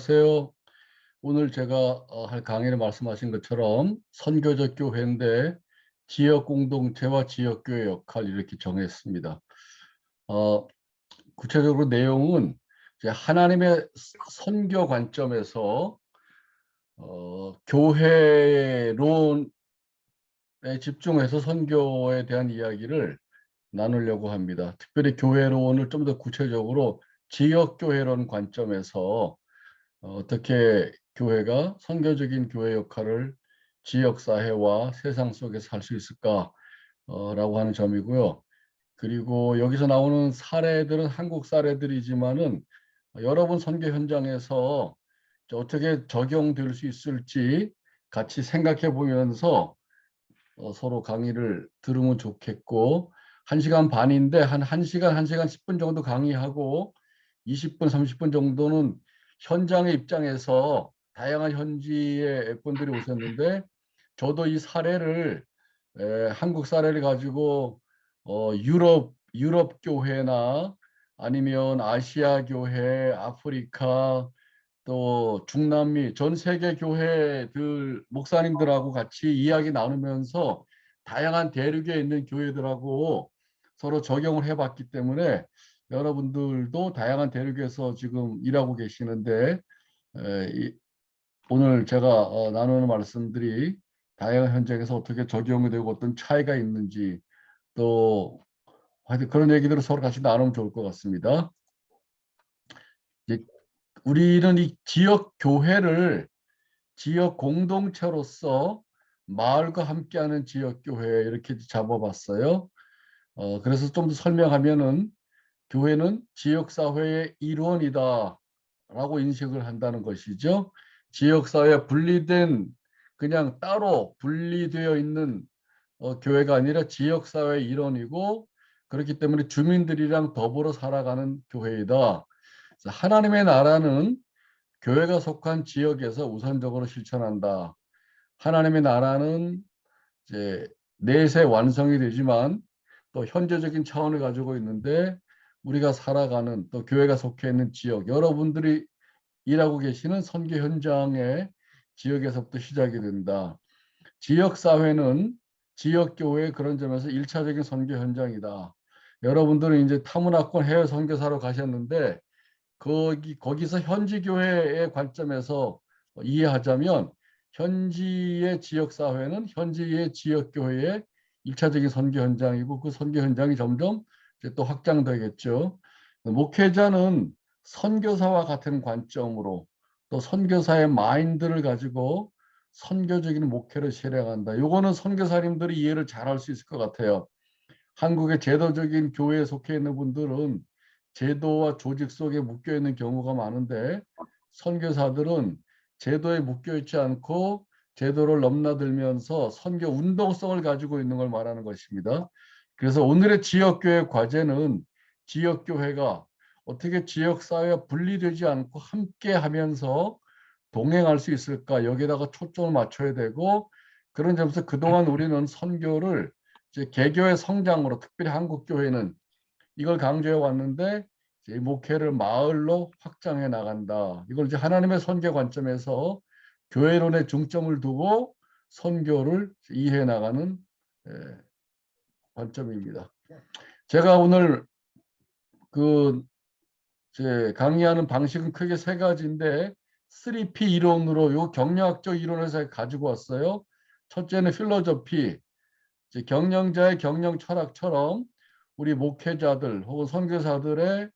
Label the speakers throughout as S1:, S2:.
S1: 안녕하세요. 오늘 제가 할 강의를 말씀하신 것처럼 선교적 교회인데 지역 공동체와 지역 교회 역할 이렇게 정했습니다. 어, 구체적으로 내용은 이제 하나님의 선교 관점에서 교회론에 집중해서 선교에 대한 이야기를 나누려고 합니다. 특별히 교회론을 좀 더 구체적으로 지역 교회론 관점에서 어떻게 교회가 선교적인 교회 역할을 지역 사회와 세상 속에서 할 수 있을까 라고 하는 점이고요. 그리고 여기서 나오는 사례들은 한국 사례들이지만은 여러 번 선교 현장에서 어떻게 적용될 수 있을지 같이 생각해 보면서 서로 강의를 들으면 좋겠고, 1시간 반인데 한 1시간, 1시간 10분 정도 강의하고 20분, 30분 정도는 현장의 입장에서 다양한 현지의 분들이 오셨는데, 저도 이 사례를 한국 사례를 가지고 유럽 교회나 아니면 아시아 교회, 아프리카 또 중남미 전 세계 교회들 목사님들하고 같이 이야기 나누면서 다양한 대륙에 있는 교회들하고 서로 적용을 해봤기 때문에 여러분들도 다양한 대륙에서 지금 일하고 계시는데 오늘 제가 나누는 말씀들이 다양한 현장에서 어떻게 적용이 되고 어떤 차이가 있는지 또 하여튼 그런 얘기들을 서로 같이 나누면 좋을 것 같습니다. 이제 우리는 이 지역 교회를 지역 공동체로서 마을과 함께하는 지역교회 이렇게 잡아봤어요. 그래서 좀 더 설명하면은 교회는 지역사회의 일원이다 라고 인식을 한다는 것이죠. 지역사회 분리된 그냥 따로 분리되어 있는 교회가 아니라 지역사회의 일원이고 그렇기 때문에 주민들이랑 더불어 살아가는 교회이다. 하나님의 나라는 교회가 속한 지역에서 우선적으로 실천한다. 하나님의 나라는 이제 내세 완성이 되지만 또 현재적인 차원을 가지고 있는데 우리가 살아가는 또 교회가 속해 있는 지역, 여러분들이 일하고 계시는 선교 현장의 지역에서부터 시작이 된다. 지역사회는 지역교회의 그런 점에서 1차적인 선교 현장이다. 여러분들은 이제 타문화권 해외 선교사로 가셨는데 거기서 현지 교회의 관점에서 이해하자면 현지의 지역 사회는 현지의 지역 교회의 1차적인 선교 현장이고 그 선교 현장이 점점 이제 또 확장되겠죠. 목회자는 선교사와 같은 관점으로 또 선교사의 마인드를 가지고 선교적인 목회를 실행한다. 요거는 선교사님들이 이해를 잘 할 수 있을 것 같아요. 한국의 제도적인 교회에 속해 있는 분들은 제도와 조직 속에 묶여 있는 경우가 많은데 선교사들은 제도에 묶여 있지 않고 제도를 넘나들면서 선교 운동성을 가지고 있는 걸 말하는 것입니다. 그래서 오늘의 지역교회 과제는 지역교회가 어떻게 지역사회와 분리되지 않고 함께 하면서 동행할 수 있을까 여기다가 초점을 맞춰야 되고 그런 점에서 그동안 우리는 선교를 이제 개교의 성장으로 특별히 한국 교회는 이걸 강조해 왔는데 이제 목회를 마을로 확장해 나간다. 이걸 이제 하나님의 선교 관점에서 교회론에 중점을 두고 선교를 이해해 나가는 관점입니다. 제가 오늘 그 제 강의하는 방식은 크게 세 가지인데 3P 이론으로 요 경영학적 이론에서 가지고 왔어요. 첫째는 필로조피, 경영자의 경영 철학처럼 우리 목회자들 혹은 선교사들의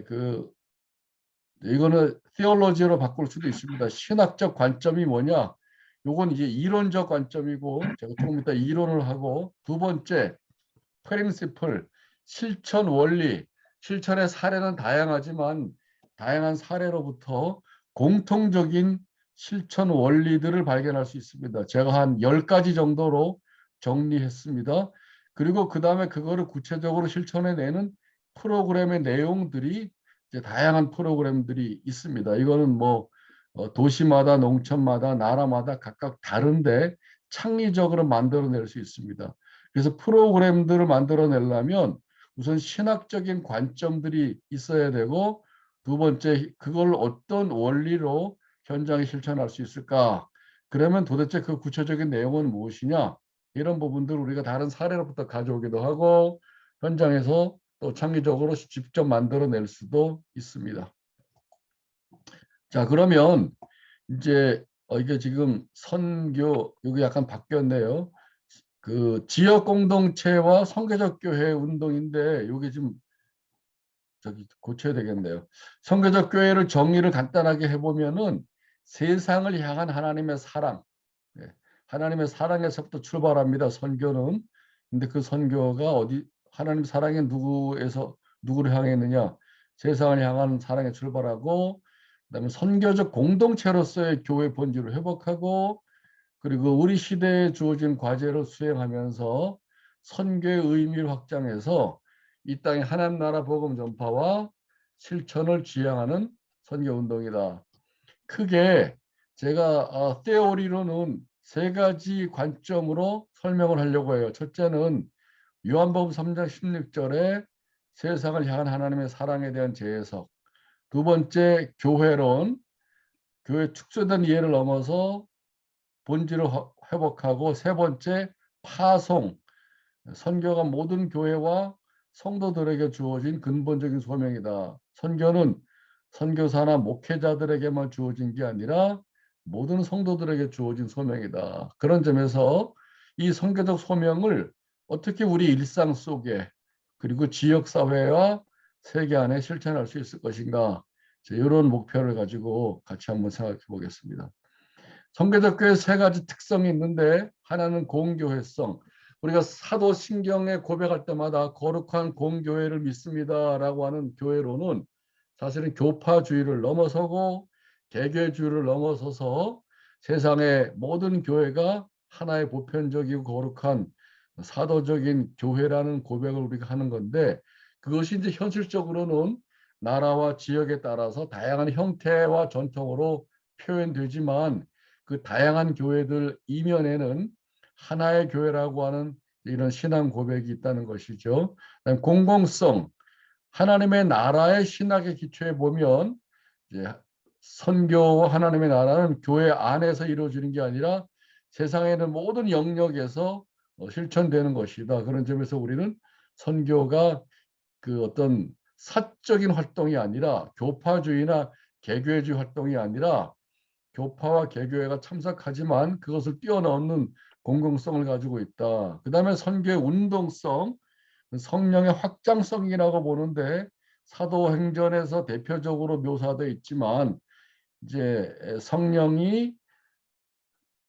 S1: 그 이거는 theology로 바꿀 수도 있습니다. 신학적 관점이 뭐냐? 요건 이제 이론적 관점이고 제가 조금 이따 이론을 하고 두 번째 프린시플 실천 원리 실천의 사례는 다양하지만 다양한 사례로부터 공통적인 실천 원리들을 발견할 수 있습니다. 제가 한 10가지 정도로 정리했습니다. 그리고 그 다음에 그거를 구체적으로 실천해내는 프로그램의 내용들이 이제 다양한 프로그램들이 있습니다. 이거는 뭐 도시마다 농촌마다 나라마다 각각 다른데 창의적으로 만들어낼 수 있습니다. 그래서 프로그램들을 만들어내려면 우선 신학적인 관점들이 있어야 되고 두 번째, 그걸 어떤 원리로 현장에 실천할 수 있을까? 그러면 도대체 그 구체적인 내용은 무엇이냐? 이런 부분들 우리가 다른 사례로부터 가져오기도 하고 현장에서 또 창의적으로 직접 만들어낼 수도 있습니다. 자, 그러면 이제 이게 지금 선교 여기 약간 바뀌었네요. 그 지역 공동체와 선교적 교회 운동인데 이게 지금 저기 고쳐야 되겠네요. 선교적 교회를 정리를 간단하게 해보면은 세상을 향한 하나님의 사랑, 예, 하나님의 사랑에서부터 출발합니다. 선교는. 근데 그 선교가 어디 하나님 사랑이 누구를 향했느냐? 세상을 향한 사랑에 출발하고 그다음에 선교적 공동체로서의 교회 본질을 회복하고 그리고 우리 시대에 주어진 과제를 수행하면서 선교의 의미를 확장해서 이 땅에 하나님 나라 복음 전파와 실천을 지향하는 선교 운동이다. 크게 제가 테오리로는 세 가지 관점으로 설명을 하려고 해요. 첫째는 요한복음 3장 16절에 세상을 향한 하나님의 사랑에 대한 재해석. 두 번째 교회론, 교회 축소된 이해를 넘어서 본질을 회복하고 세 번째 파송, 선교가 모든 교회와 성도들에게 주어진 근본적인 소명이다. 선교는 선교사나 목회자들에게만 주어진 게 아니라 모든 성도들에게 주어진 소명이다. 그런 점에서 이 선교적 소명을 어떻게 우리 일상 속에 그리고 지역사회와 세계 안에 실천할 수 있을 것인가. 이런 목표를 가지고 같이 한번 생각해 보겠습니다. 선교적 교회 세 가지 특성이 있는데 하나는 공교회성. 우리가 사도신경에 고백할 때마다 거룩한 공교회를 믿습니다라고 하는 교회로는 사실은 교파주의를 넘어서고 개교주의를 넘어서서 세상의 모든 교회가 하나의 보편적이고 거룩한 사도적인 교회라는 고백을 우리가 하는 건데 그것이 이제 현실적으로는 나라와 지역에 따라서 다양한 형태와 전통으로 표현되지만 그 다양한 교회들 이면에는 하나의 교회라고 하는 이런 신앙 고백이 있다는 것이죠. 공공성, 하나님의 나라의 신학의 기초에 보면 이제 선교와 하나님의 나라는 교회 안에서 이루어지는 게 아니라 세상에 있는 모든 영역에서 실천되는 것이다. 그런 점에서 우리는 선교가 그 어떤 사적인 활동이 아니라 교파주의나 개교회주의 활동이 아니라 교파와 개교회가 참석하지만 그것을 뛰어넘는 공공성을 가지고 있다. 그 다음에 선교의 운동성, 성령의 확장성이라고 보는데 사도행전에서 대표적으로 묘사되어 있지만 이제 성령이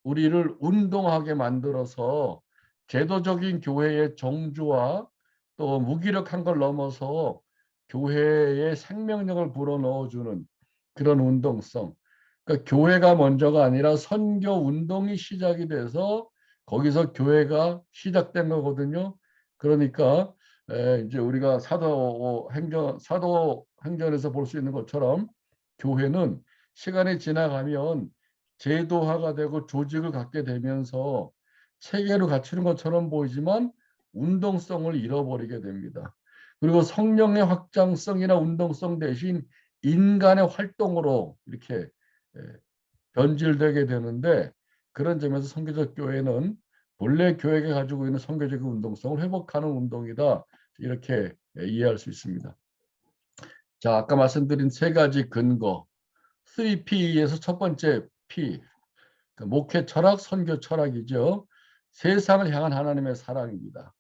S1: 우리를 운동하게 만들어서 제도적인 교회의 정주와 또 무기력한 걸 넘어서 교회의 생명력을 불어넣어주는 그런 운동성. 그러니까 교회가 먼저가 아니라 선교 운동이 시작이 돼서 거기서 교회가 시작된 거거든요. 그러니까 이제 우리가 사도행전에서 볼 수 있는 것처럼 교회는 시간이 지나가면 제도화가 되고 조직을 갖게 되면서 체계로 갖추는 것처럼 보이지만 운동성을 잃어버리게 됩니다. 그리고 성령의 확장성이나 운동성 대신 인간의 활동으로 이렇게 변질되게 되는데 그런 점에서 선교적 교회는 본래 교회가 가지고 있는 선교적인 운동성을 회복하는 운동이다. 이렇게 이해할 수 있습니다. 자, 아까 말씀드린 세 가지 근거, 3P에서 첫 번째 P, 목회 철학, 선교 철학이죠. 세상을 향한 하나님의 사랑입니다.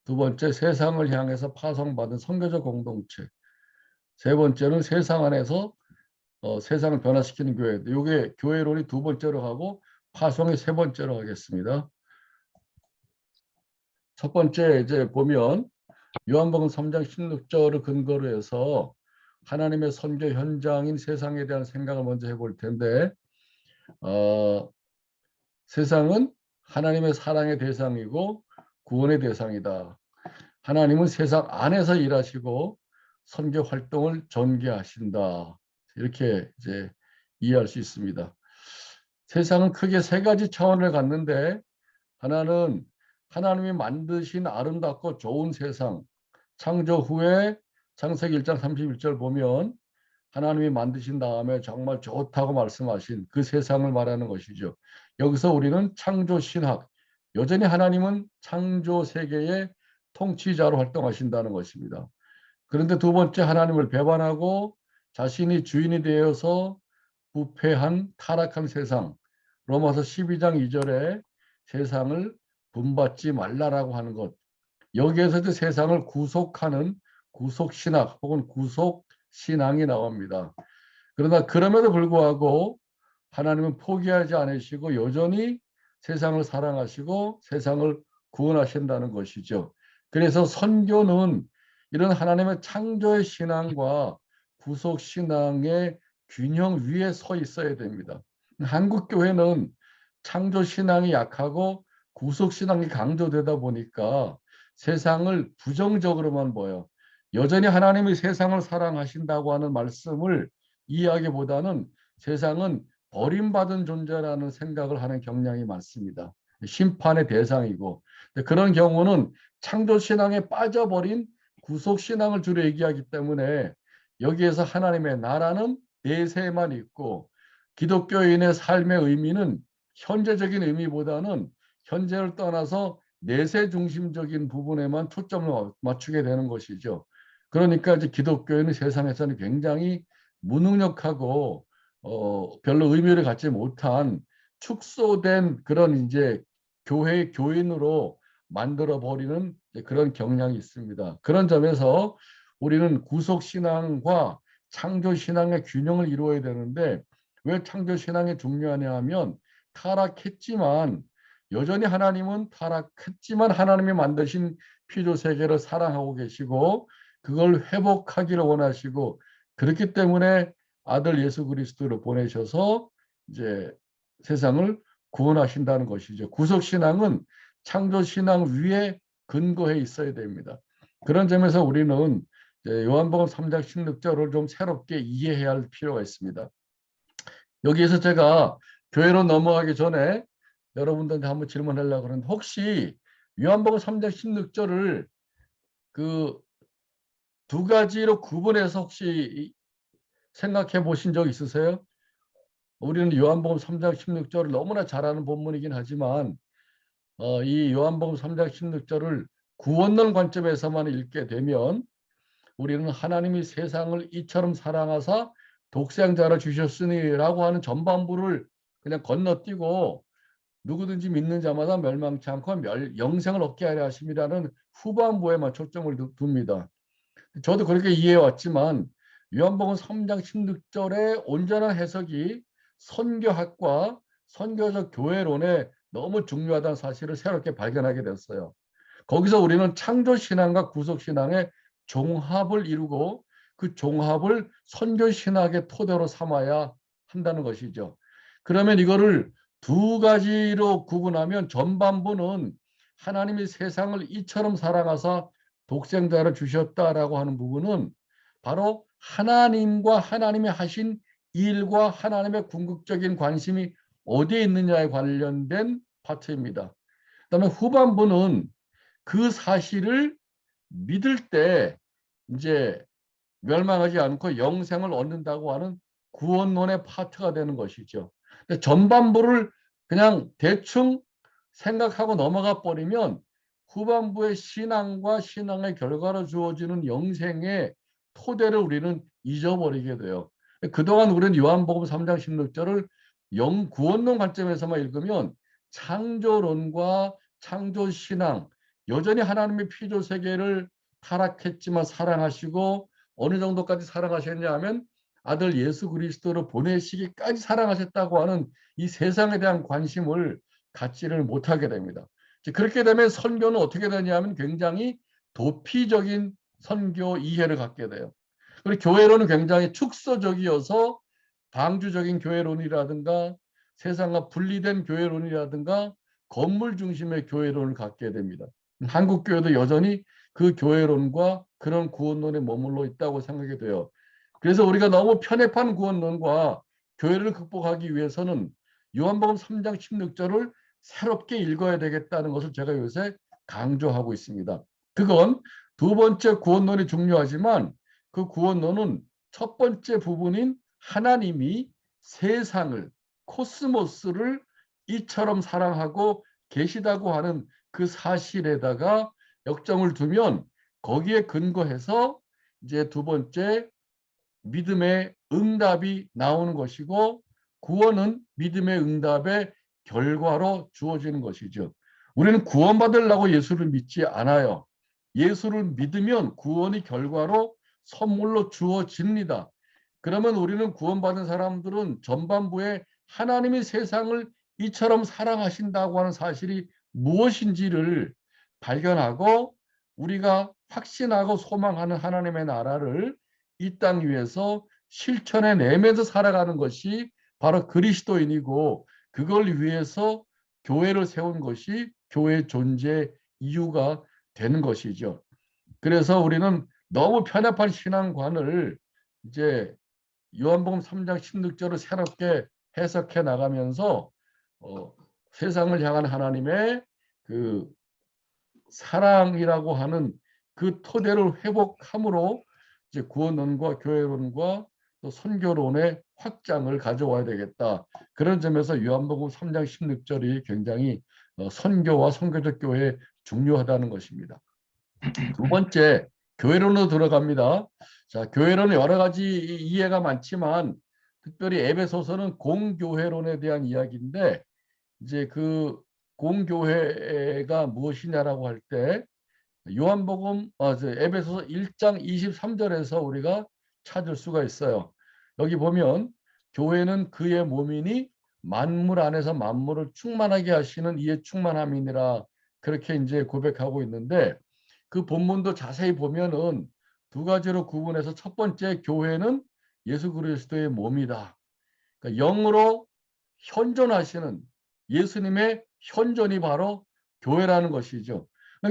S1: 두 번째, 세상을 향해서 파송받은 선교적 공동체. 세 번째는 세상 안에서 세상을 변화시키는 교회. 이게 교회론이 두 번째로 하고 파송이 세 번째로 하겠습니다. 첫 번째 이제 보면 요한복음 3장 16절을 근거로 해서 하나님의 선교 현장인 세상에 대한 생각을 먼저 해볼 텐데 세상은 하나님의 사랑의 대상이고 구원의 대상이다. 하나님은 세상 안에서 일하시고 선교 활동을 전개하신다. 이렇게 이제 이해할 수 있습니다. 세상은 크게 세 가지 차원을 갖는데 하나는 하나님이 만드신 아름답고 좋은 세상. 창조 후에 창세기 1장 31절 보면 하나님이 만드신 다음에 정말 좋다고 말씀하신 그 세상을 말하는 것이죠. 여기서 우리는 창조 신학, 여전히 하나님은 창조 세계의 통치자로 활동하신다는 것입니다. 그런데 두 번째, 하나님을 배반하고 자신이 주인이 되어서 부패한 타락한 세상, 로마서 12장 2절에 세상을 분받지 말라라고 하는 것, 여기에서 이제 세상을 구속하는 구속신학 혹은 구속신앙이 나옵니다. 그러나 그럼에도 불구하고 하나님은 포기하지 않으시고 여전히 세상을 사랑하시고 세상을 구원하신다는 것이죠. 그래서 선교는 이런 하나님의 창조의 신앙과 구속 신앙의 균형 위에 서 있어야 됩니다. 한국 교회는 창조 신앙이 약하고 구속 신앙이 강조되다 보니까 세상을 부정적으로만 보여. 여전히 하나님이 세상을 사랑하신다고 하는 말씀을 이해하기보다는 세상은 버림받은 존재라는 생각을 하는 경향이 많습니다. 심판의 대상이고, 그런 경우는 창조신앙에 빠져버린 구속신앙을 주로 얘기하기 때문에 여기에서 하나님의 나라는 내세에만 있고 기독교인의 삶의 의미는 현재적인 의미보다는 현재를 떠나서 내세 중심적인 부분에만 초점을 맞추게 되는 것이죠. 그러니까 이제 기독교인은 세상에서는 굉장히 무능력하고 별로 의미를 갖지 못한 축소된 그런 이제 교회 교인으로 만들어 버리는 그런 경향이 있습니다. 그런 점에서 우리는 구속 신앙과 창조 신앙의 균형을 이루어야 되는데 왜 창조 신앙이 중요하냐 하면 타락했지만 여전히 하나님은 타락했지만 하나님이 만드신 피조 세계를 사랑하고 계시고 그걸 회복하기를 원하시고 그렇기 때문에 아들 예수 그리스도를 보내셔서 이제 세상을 구원하신다는 것이죠. 구속 신앙은 창조 신앙 위에 근거해 있어야 됩니다. 그런 점에서 우리는 요한복음 3장 16절을 좀 새롭게 이해해야 할 필요가 있습니다. 여기에서 제가 교회로 넘어가기 전에 여러분들한테 한번 질문하려고 하는데 혹시 요한복음 3장 16절을 그 두 가지로 구분해서 혹시 생각해 보신 적 있으세요? 우리는 요한복음 3장 16절을 너무나 잘 아는 본문이긴 하지만 이 요한복음 3장 16절을 구원론 관점에서만 읽게 되면 우리는 하나님이 세상을 이처럼 사랑하사 독생자를 주셨으니라고 하는 전반부를 그냥 건너뛰고 누구든지 믿는 자마다 멸망치 않고 영생을 얻게 하려 하심이라는 후반부에만 초점을 둡니다. 저도 그렇게 이해해 왔지만 요한복음 3장 16절의 온전한 해석이 선교학과 선교적 교회론에 너무 중요하다는 사실을 새롭게 발견하게 됐어요. 거기서 우리는 창조신앙과 구속신앙의 종합을 이루고 그 종합을 선교신학의 토대로 삼아야 한다는 것이죠. 그러면 이거를 두 가지로 구분하면 전반부는 하나님이 세상을 이처럼 사랑하사 독생자를 주셨다라고 하는 부분은 바로 하나님과 하나님이 하신 일과 하나님의 궁극적인 관심이 어디에 있느냐에 관련된 파트입니다. 그다음에 후반부는 그 사실을 믿을 때 이제 멸망하지 않고 영생을 얻는다고 하는 구원론의 파트가 되는 것이죠. 근데 전반부를 그냥 대충 생각하고 넘어가 버리면 후반부의 신앙과 신앙의 결과로 주어지는 영생의 토대를 우리는 잊어버리게 돼요. 그동안 우리는 요한복음 3장 16절을 구원론 관점에서만 읽으면 창조론과 창조신앙, 여전히 하나님의 피조 세계를 타락했지만 사랑하시고 어느 정도까지 사랑하셨냐 하면 아들 예수 그리스도를 보내시기까지 사랑하셨다고 하는 이 세상에 대한 관심을 갖지를 못하게 됩니다. 그렇게 되면 선교는 어떻게 되냐면 굉장히 도피적인 선교 이해를 갖게 돼요. 그리고 교회론은 굉장히 축소적이어서 방주적인 교회론이라든가 세상과 분리된 교회론이라든가 건물 중심의 교회론을 갖게 됩니다. 한국 교회도 여전히 그 교회론과 그런 구원론에 머물러 있다고 생각이 돼요. 그래서 우리가 너무 편협한 구원론과 교회를 극복하기 위해서는 요한복음 3장 16절을 새롭게 읽어야 되겠다는 것을 제가 요새 강조하고 있습니다. 그건 두 번째 구원론이 중요하지만 그 구원론은 첫 번째 부분인 하나님이 세상을, 코스모스를 이처럼 사랑하고 계시다고 하는 그 사실에다가 역점을 두면 거기에 근거해서 이제 두 번째 믿음의 응답이 나오는 것이고, 구원은 믿음의 응답의 결과로 주어지는 것이죠. 우리는 구원받으려고 예수를 믿지 않아요. 예수를 믿으면 구원이 결과로 선물로 주어집니다. 그러면 우리는 구원받은 사람들은 전반부에 하나님이 세상을 이처럼 사랑하신다고 하는 사실이 무엇인지를 발견하고, 우리가 확신하고 소망하는 하나님의 나라를 이 땅 위에서 실천해 내면서 살아가는 것이 바로 그리스도인이고, 그걸 위해서 교회를 세운 것이 교회의 존재 이유가 되는 것이죠. 그래서 우리는 너무 편협한 신앙관을 이제 요한복음 3장 16절을 새롭게 해석해 나가면서 세상을 향한 하나님의 그 사랑이라고 하는 그 토대를 회복함으로 이제 구원론과 교회론과 또 선교론의 확장을 가져와야 되겠다. 그런 점에서 요한복음 3장 16절이 굉장히 선교와 선교적 교회에 중요하다는 것입니다. 두 번째, 교회론으로 들어갑니다. 자, 교회론은 여러 가지 이해가 많지만 특별히 에베소서는 공교회론에 대한 이야기인데, 이제 그 공교회가 무엇이냐라고 할 때 요한복음 에베소서 1장 23절에서 우리가 찾을 수가 있어요. 여기 보면 교회는 그의 몸이니 만물 안에서 만물을 충만하게 하시는 이의 충만함이니라, 그렇게 이제 고백하고 있는데, 그 본문도 자세히 보면은 두 가지로 구분해서 첫 번째, 교회는 예수 그리스도의 몸이다. 그러니까 영으로 현존하시는 예수님의 현존이 바로 교회라는 것이죠.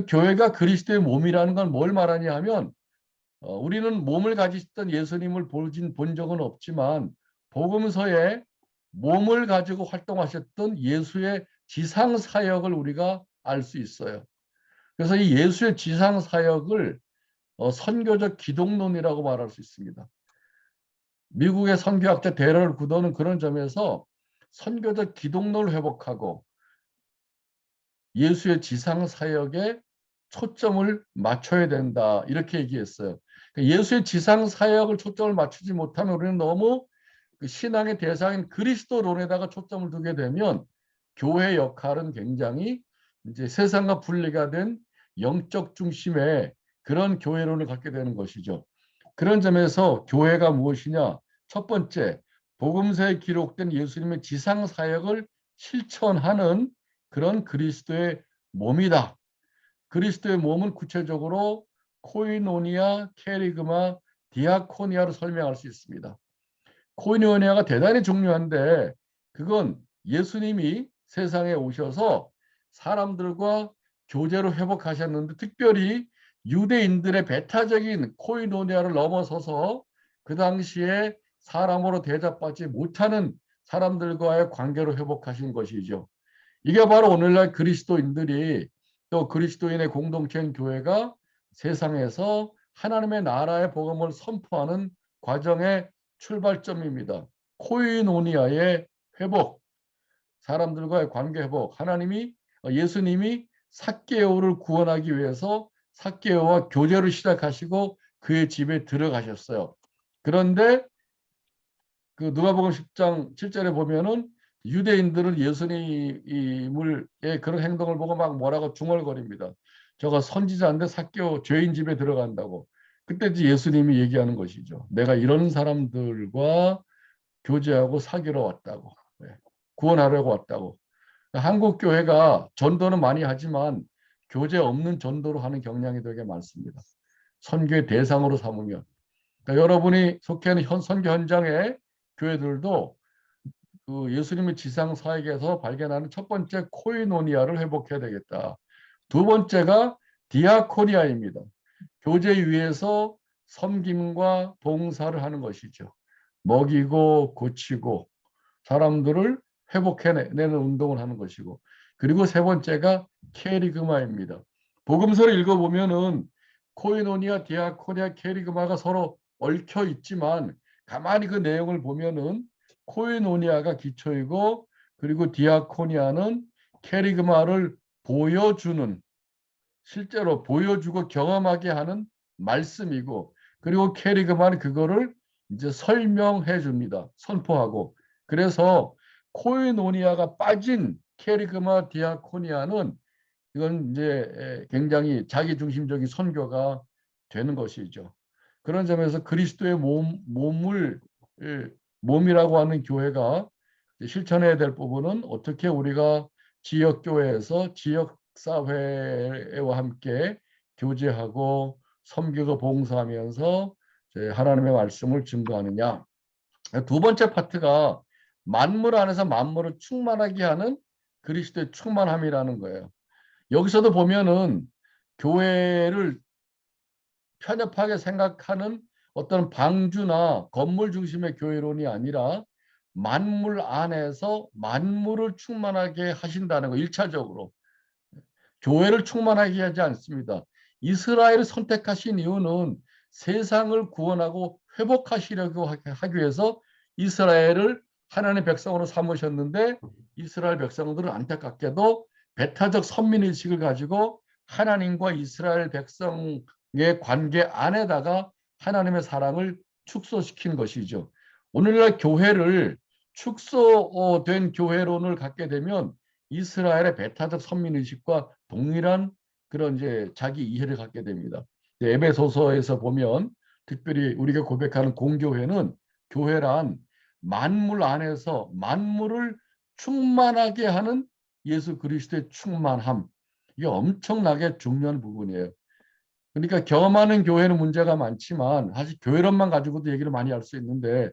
S1: 교회가 그리스도의 몸이라는 건 뭘 말하냐 하면, 우리는 몸을 가지셨던 예수님을 본 적은 없지만 복음서에 몸을 가지고 활동하셨던 예수의 지상 사역을 우리가 알 수 있어요. 그래서 이 예수의 지상 사역을 선교적 기독론이라고 말할 수 있습니다. 미국의 선교학자 데럴 구더는 그런 점에서 선교적 기독론을 회복하고 예수의 지상 사역에 초점을 맞춰야 된다, 이렇게 얘기했어요. 예수의 지상 사역을 초점을 맞추지 못하면 우리는 너무 그 신앙의 대상인 그리스도론에다가 초점을 두게 되면 교회의 역할은 굉장히 이제 세상과 분리가 된 영적 중심의 그런 교회론을 갖게 되는 것이죠. 그런 점에서 교회가 무엇이냐? 첫 번째, 복음서에 기록된 예수님의 지상 사역을 실천하는 그런 그리스도의 몸이다. 그리스도의 몸은 구체적으로 코이노니아, 케리그마, 디아코니아로 설명할 수 있습니다. 코이노니아가 대단히 중요한데, 그건 예수님이 세상에 오셔서 사람들과 교제로 회복하셨는데, 특별히 유대인들의 배타적인 코이노니아를 넘어서서 그 당시에 사람으로 대접받지 못하는 사람들과의 관계로 회복하신 것이죠. 이게 바로 오늘날 그리스도인들이, 또 그리스도인의 공동체인 교회가 세상에서 하나님의 나라의 복음을 선포하는 과정의 출발점입니다. 코이노니아의 회복, 사람들과의 관계 회복. 예수님이 삭개오를 구원하기 위해서 삭개오와 교제를 시작하시고 그의 집에 들어가셨어요. 그런데 그 누가복음 10장 7절에 보면은 유대인들은 예수님의 그런 행동을 보고 막 뭐라고 중얼거립니다. 저가 선지자인데 삭개오 죄인 집에 들어간다고. 그때 예수님이 얘기하는 것이죠. 내가 이런 사람들과 교제하고 사귀러 왔다고. 구원하려고 왔다고. 한국 교회가 전도는 많이 하지만 교제 없는 전도로 하는 경향이 되게 많습니다. 선교의 대상으로 삼으면. 그러니까 여러분이 속해 있는 선교 현장의 교회들도 그 예수님의 지상 사역에서 발견하는 첫 번째 코이노니아를 회복해야 되겠다. 두 번째가 디아코니아입니다. 교제 위에서 섬김과 봉사를 하는 것이죠. 먹이고 고치고 사람들을 회복해내는 운동을 하는 것이고, 그리고 세 번째가 케리그마입니다. 복음서를 읽어보면은 코이노니아, 디아코니아, 케리그마가 서로 얽혀 있지만 가만히 그 내용을 보면은 코이노니아가 기초이고, 그리고 디아코니아는 케리그마를 보여주는, 실제로 보여주고 경험하게 하는 말씀이고, 그리고 케리그마는 그거를 이제 설명해 줍니다. 선포하고. 그래서 코이노니아가 빠진 케리그마 디아코니아는 이건 이제 굉장히 자기중심적인 선교가 되는 것이죠. 그런 점에서 그리스도의 몸이라고 하는 교회가 실천해야 될 부분은 어떻게 우리가 지역교회에서 지역사회와 함께 교제하고 섬기고 봉사하면서 하나님의 말씀을 증거하느냐. 두 번째 파트가 만물 안에서 만물을 충만하게 하는 그리스도의 충만함이라는 거예요. 여기서도 보면은 교회를 편협하게 생각하는 어떤 방주나 건물 중심의 교회론이 아니라 만물 안에서 만물을 충만하게 하신다는 거, 1차적으로. 교회를 충만하게 하지 않습니다. 이스라엘을 선택하신 이유는 세상을 구원하고 회복하시려고 하기 위해서 이스라엘을 하나님의 백성으로 삼으셨는데, 이스라엘 백성들은 안타깝게도 배타적 선민의식을 가지고 하나님과 이스라엘 백성의 관계 안에다가 하나님의 사랑을 축소시킨 것이죠. 오늘날 교회를 축소된 교회론을 갖게 되면 이스라엘의 배타적 선민의식과 동일한 그런 이제 자기 이해를 갖게 됩니다. 에베소서에서 보면 특별히 우리가 고백하는 공교회는, 교회란 만물 안에서 만물을 충만하게 하는 예수 그리스도의 충만함. 이게 엄청나게 중요한 부분이에요. 그러니까 경험하는 교회는 문제가 많지만 사실 교회론만 가지고도 얘기를 많이 할 수 있는데,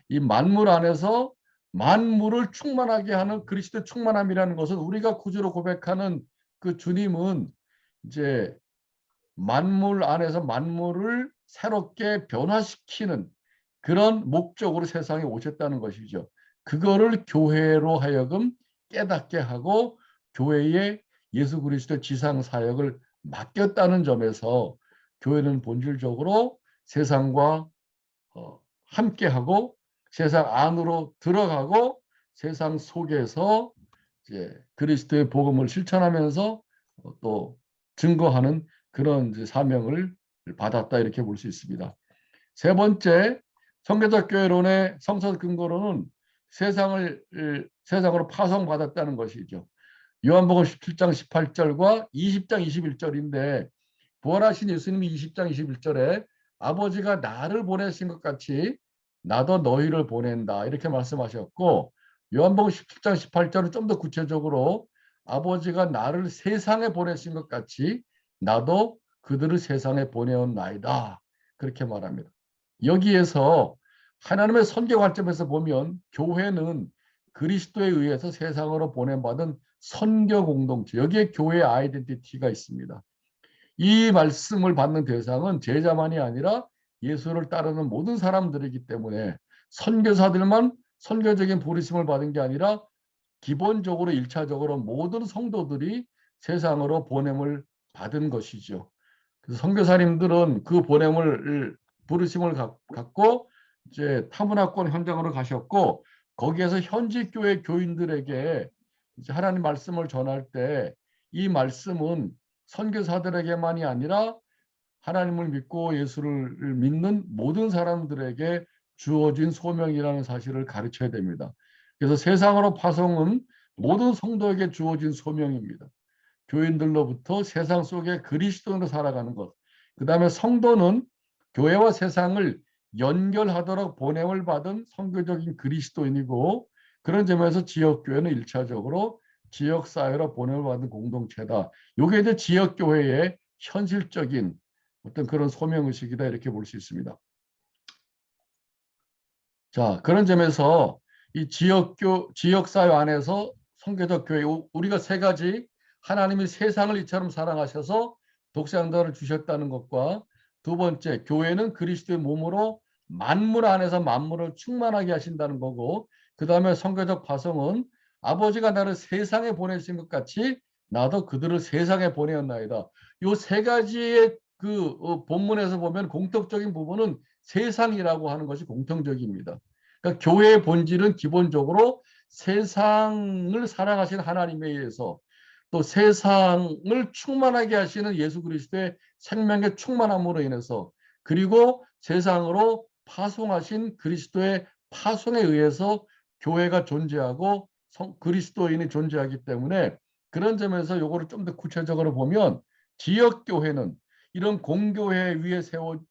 S1: 이 만물 안에서 만물을 충만하게 하는 그리스도의 충만함이라는 것은, 우리가 구주로 고백하는 그 주님은 이제 만물 안에서 만물을 새롭게 변화시키는 그런 목적으로 세상에 오셨다는 것이죠. 그거를 교회로 하여금 깨닫게 하고 교회에 예수 그리스도의 지상 사역을 맡겼다는 점에서 교회는 본질적으로 세상과 함께하고 세상 안으로 들어가고 세상 속에서 이제 그리스도의 복음을 실천하면서 또 증거하는 그런 이제 사명을 받았다, 이렇게 볼 수 있습니다. 세 번째, 성교적 교회론의 성서 근거로는 세상으로 파송받았다는 것이죠. 요한복음 17장 18절과 20장 21절인데, 부활하신 예수님이 20장 21절에 아버지가 나를 보내신 것 같이 나도 너희를 보낸다, 이렇게 말씀하셨고, 요한복음 17장 18절은 좀 더 구체적으로 아버지가 나를 세상에 보내신 것 같이 나도 그들을 세상에 보내었나이다, 그렇게 말합니다. 여기에서 하나님의 선교 관점에서 보면 교회는 그리스도에 의해서 세상으로 보냄받은 선교 공동체, 여기에 교회의 아이덴티티가 있습니다. 이 말씀을 받는 대상은 제자만이 아니라 예수를 따르는 모든 사람들이기 때문에 선교사들만 선교적인 부르심을 받은 게 아니라 기본적으로 1차적으로 모든 성도들이 세상으로 보냄을 받은 것이죠. 그래서 선교사님들은 그 보냄을 부르심을 갖고 이제 타문화권 현장으로 가셨고, 거기에서 현지 교회 교인들에게 이제 하나님 말씀을 전할 때 이 말씀은 선교사들에게만이 아니라 하나님을 믿고 예수를 믿는 모든 사람들에게 주어진 소명이라는 사실을 가르쳐야 됩니다. 그래서 세상으로 파송은 모든 성도에게 주어진 소명입니다. 교인들로부터 세상 속에 그리스도로 살아가는 것. 그 다음에 성도는 교회와 세상을 연결하도록 보냄을 받은 선교적인 그리스도인이고, 그런 점에서 지역교회는 1차적으로 지역사회로 보냄을 받은 공동체다. 이게 이제 지역교회의 현실적인 어떤 그런 소명의식이다, 이렇게 볼 수 있습니다. 자, 그런 점에서 이 지역사회 안에서 선교적 교회, 우리가 세 가지, 하나님이 세상을 이처럼 사랑하셔서 독생자를 주셨다는 것과, 두 번째, 교회는 그리스도의 몸으로 만물 안에서 만물을 충만하게 하신다는 거고, 그 다음에 선교적 파송은 아버지가 나를 세상에 보내신 것 같이 나도 그들을 세상에 보내었나이다. 이 세 가지의 그 본문에서 보면 공통적인 부분은 세상이라고 하는 것이 공통적입니다. 그러니까 교회의 본질은 기본적으로 세상을 사랑하신 하나님에 의해서 또 세상을 충만하게 하시는 예수 그리스도의 생명의 충만함으로 인해서 그리고 세상으로 파송하신 그리스도의 파송에 의해서 교회가 존재하고 그리스도인이 존재하기 때문에 그런 점에서 요거를 좀 더 구체적으로 보면 지역교회는 이런 공교회 위에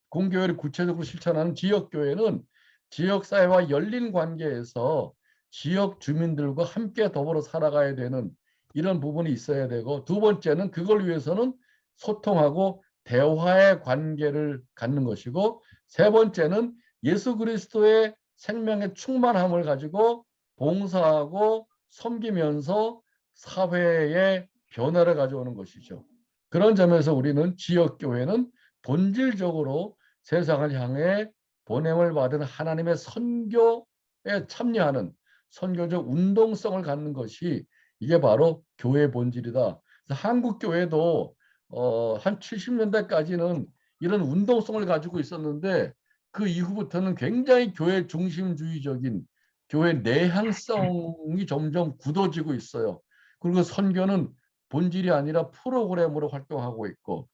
S1: 공교회를 구체적으로 실천하는 지역교회는 지역사회와 열린 관계에서 지역 주민들과 함께 더불어 살아가야 되는 이런 부분이 있어야 되고 두 번째는 그걸 위해서는 소통하고 대화의 관계를 갖는 것이고 세 번째는 예수 그리스도의 생명의 충만함을 가지고 봉사하고 섬기면서 사회의 변화를 가져오는 것이죠. 그런 점에서 우리는 지역교회는 본질적으로 세상을 향해 보냄을 받은 하나님의 선교에 참여하는 선교적 운동성을 갖는 것이 이게 바로 교회의 본질이다. 한국 교회도 한 70년대까지는 이런 운동성을 가지고 있었는데 그 이후부터는 굉장히 교회 중심주의적인 교회 내향성이 점점 굳어지고 있어요. 그리고 선교는 본질이 아니라 프로그램으로 활동하고 있고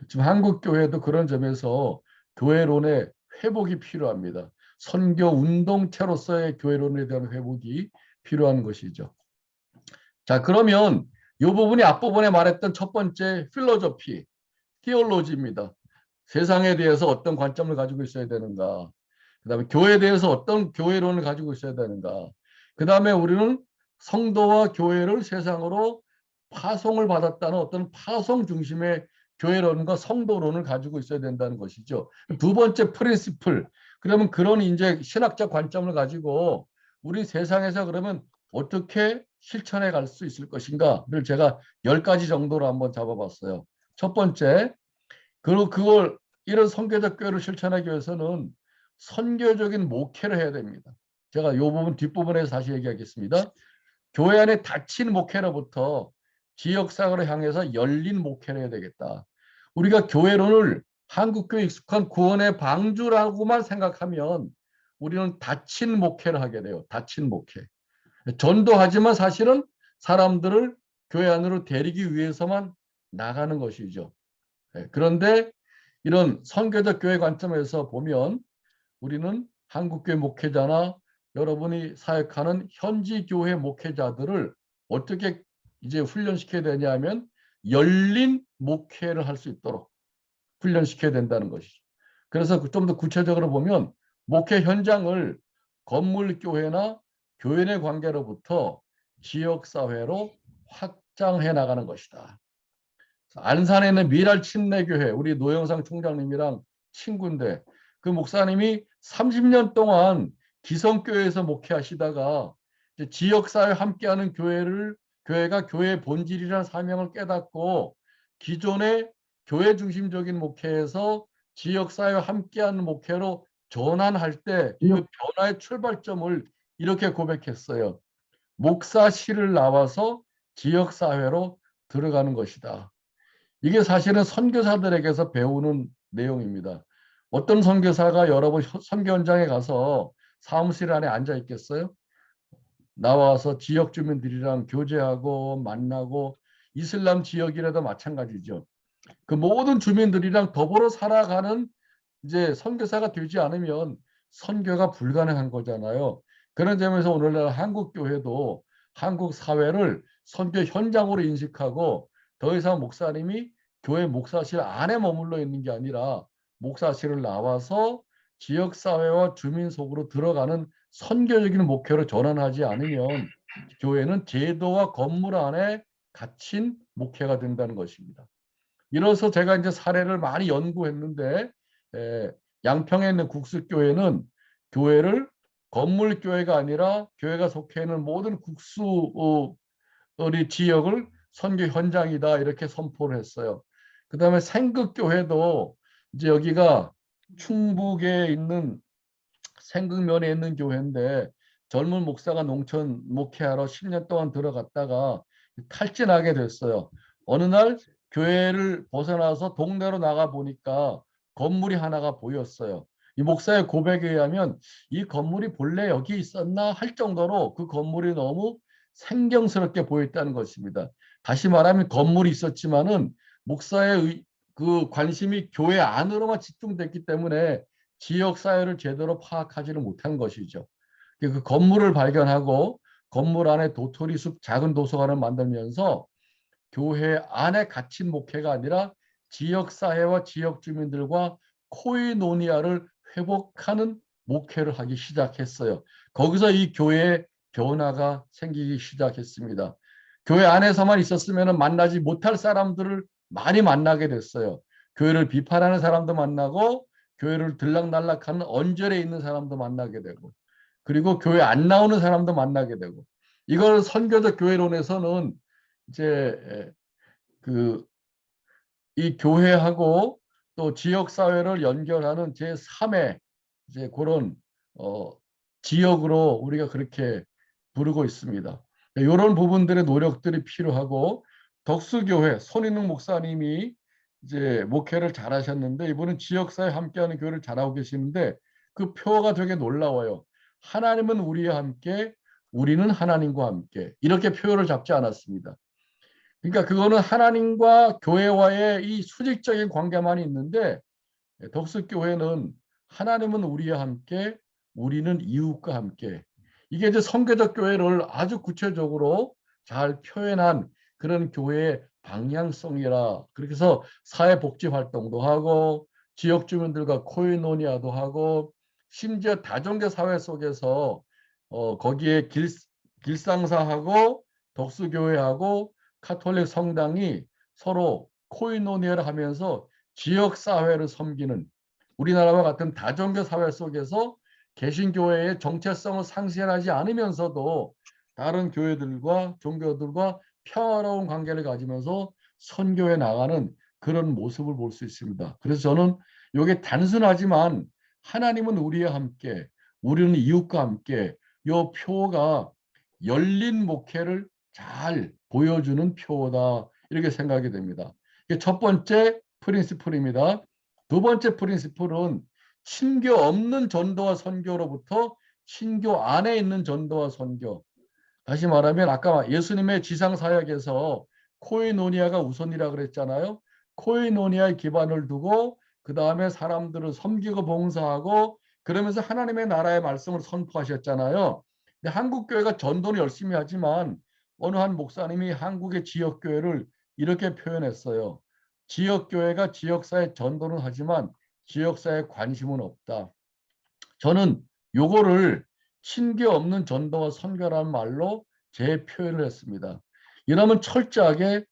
S1: 지금 한국 교회도 그런 점에서 교회론의 회복이 필요합니다. 선교 운동체로서의 교회론에 대한 회복이 필요한 것이죠. 자, 그러면 이 부분이 앞부분에 말했던 첫 번째 필로소피, 티올로지입니다. 세상에 대해서 어떤 관점을 가지고 있어야 되는가. 그다음에 교회에 대해서 어떤 교회론을 가지고 있어야 되는가. 그다음에 우리는 성도와 교회를 세상으로 파송을 받았다는 어떤 파송 중심의 교회론과 성도론을 가지고 있어야 된다는 것이죠. 두 번째 프린시플. 그러면 그런 이제 신학적 관점을 가지고 우리 세상에서 그러면 어떻게 실천해 갈 수 있을 것인가를 제가 10가지 정도로 한번 잡아봤어요. 첫 번째, 그리고 그걸 이런 선교적 교회를 실천하기 위해서는 선교적인 목회를 해야 됩니다. 제가 이 부분 뒷부분에서 다시 얘기하겠습니다. 교회 안에 닫힌 목회로부터 지역사회를 향해서 열린 목회를 해야 되겠다. 우리가 교회론을 한국교회 익숙한 구원의 방주라고만 생각하면 우리는 닫힌 목회를 하게 돼요. 닫힌 목회. 전도하지만 사실은 사람들을 교회 안으로 데리기 위해서만 나가는 것이죠. 그런데 이런 선교적 교회 관점에서 보면 우리는 한국교회 목회자나 여러분이 사역하는 현지 교회 목회자들을 어떻게 이제 훈련시켜야 되냐면 열린 목회를 할 수 있도록 훈련시켜야 된다는 것이죠. 그래서 좀 더 구체적으로 보면 목회 현장을 건물 교회나 교회 내 관계로부터 지역사회로 확장해 나가는 것이다. 안산에 있는 미랄 침례교회 우리 노영상 총장님이랑 친구인데 그 목사님이 30년 동안 기성교회에서 목회하시다가 지역사회 함께하는 교회가 교회의 본질이라는 사명을 깨닫고 기존의 교회 중심적인 목회에서 지역사회와 함께하는 목회로 전환할 때 그 변화의 출발점을 이렇게 고백했어요. 목사실을 나와서 지역사회로 들어가는 것이다. 이게 사실은 선교사들에게서 배우는 내용입니다. 어떤 선교사가 여러분 선교 현장에 가서 사무실 안에 앉아 있겠어요? 나와서 지역 주민들이랑 교제하고 만나고 이슬람 지역이라도 마찬가지죠. 그 모든 주민들이랑 더불어 살아가는 이제 선교사가 되지 않으면 선교가 불가능한 거잖아요. 그런 점에서 오늘날 한국 교회도 한국 사회를 선교 현장으로 인식하고 더 이상 목사님이 교회 목사실 안에 머물러 있는 게 아니라 목사실을 나와서 지역사회와 주민 속으로 들어가는 선교적인 목회로 전환하지 않으면 교회는 제도와 건물 안에 갇힌 목회가 된다는 것입니다. 이로써 제가 이제 사례를 많이 연구했는데 양평에 있는 국수교회는 교회를 건물 교회가 아니라 교회가 속해 있는 모든 국수리 지역을 선교 현장이다 이렇게 선포를 했어요. 그다음에 생극교회도 이제 여기가 충북에 있는 생극면에 있는 교회인데 젊은 목사가 농촌 목회하러 10년 동안 들어갔다가 탈진하게 됐어요. 어느 날 교회를 벗어나서 동네로 나가 보니까 건물이 하나가 보였어요. 이 목사의 고백에 의하면 이 건물이 본래 여기 있었나 할 정도로 그 건물이 너무 생경스럽게 보였다는 것입니다. 다시 말하면 건물이 있었지만은 목사의 그 관심이 교회 안으로만 집중됐기 때문에 지역 사회를 제대로 파악하지를 못한 것이죠. 그 건물을 발견하고 건물 안에 도토리숲 작은 도서관을 만들면서 교회 안에 갇힌 목회가 아니라 지역 사회와 지역 주민들과 코이노니아를 회복하는 목회를 하기 시작했어요. 거기서 이 교회의 변화가 생기기 시작했습니다. 교회 안에서만 있었으면 만나지 못할 사람들을 많이 만나게 됐어요. 교회를 비판하는 사람도 만나고 교회를 들락날락하는 언저리에 있는 사람도 만나게 되고 그리고 교회 안 나오는 사람도 만나게 되고 이걸 선교적 교회론에서는 이제 그 이 교회하고 또 지역 사회를 연결하는 제3의 이제 그런 어 지역으로 우리가 그렇게 부르고 있습니다. 이런 부분들의 노력들이 필요하고 덕수교회 손인웅 목사님이 이제 목회를 잘하셨는데 이분은 지역사회 함께하는 교회를 잘하고 계시는데 그 표어가 되게 놀라워요. 하나님은 우리와 함께 우리는 하나님과 함께 이렇게 표현을 잡지 않았습니다. 그러니까 그거는 하나님과 교회와의 이 수직적인 관계만 있는데 덕수교회는 하나님은 우리와 함께 우리는 이웃과 함께 이게 이제 선교적 교회를 아주 구체적으로 잘 표현한 그런 교회의 방향성이라 그렇게 해서 사회복지 활동도 하고 지역 주민들과 코이노니아도 하고 심지어 다종교 사회 속에서 거기에 길상사하고 덕수교회하고 카톨릭 성당이 서로 코이노니아를 하면서 지역 사회를 섬기는 우리나라와 같은 다종교 사회 속에서 개신교회의 정체성을 상실하지 않으면서도 다른 교회들과 종교들과 평화로운 관계를 가지면서 선교해 나가는 그런 모습을 볼 수 있습니다. 그래서 저는 이게 단순하지만 하나님은 우리와 함께 우리는 이웃과 함께 이 표가 열린 목회를 잘 보여주는 표다 이렇게 생각이 됩니다. 이게 첫 번째 프린시플입니다. 두 번째 프린시플은 신교 없는 전도와 선교로부터 신교 안에 있는 전도와 선교. 다시 말하면 아까 예수님의 지상 사역에서 코이노니아가 우선이라 그랬잖아요. 코이노니아의 기반을 두고 그 다음에 사람들을 섬기고 봉사하고 그러면서 하나님의 나라의 말씀을 선포하셨잖아요. 근데 한국 교회가 전도는 열심히 하지만 어느 한 목사님이 한국의 지역 교회를 이렇게 표현했어요. 지역 교회가 지역사회 전도는 하지만 지역사회에 관심은 없다. 저는 요거를 신교 없는 전도와 선교라는 말로 재표현을 했습니다. 이러면 철저하게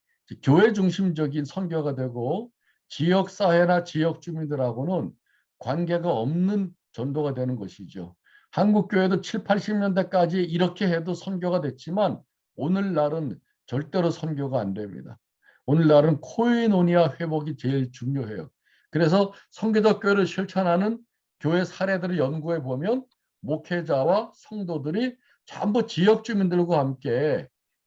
S1: 교회 중심적인 선교가 되고 지역사회나 지역 주민들하고는 관계가 없는 전도가 되는 것이죠. 한국교회도 7, 80년대까지 이렇게 해도 선교가 됐지만 오늘날은 절대로 선교가 안 됩니다. 오늘날은 코이노니아 회복이 제일 중요해요. 그래서 선교적 교회를 실천하는 교회 사례들을 연구해 보면 목회자와 성도들이 전부 지역 주민들과 함께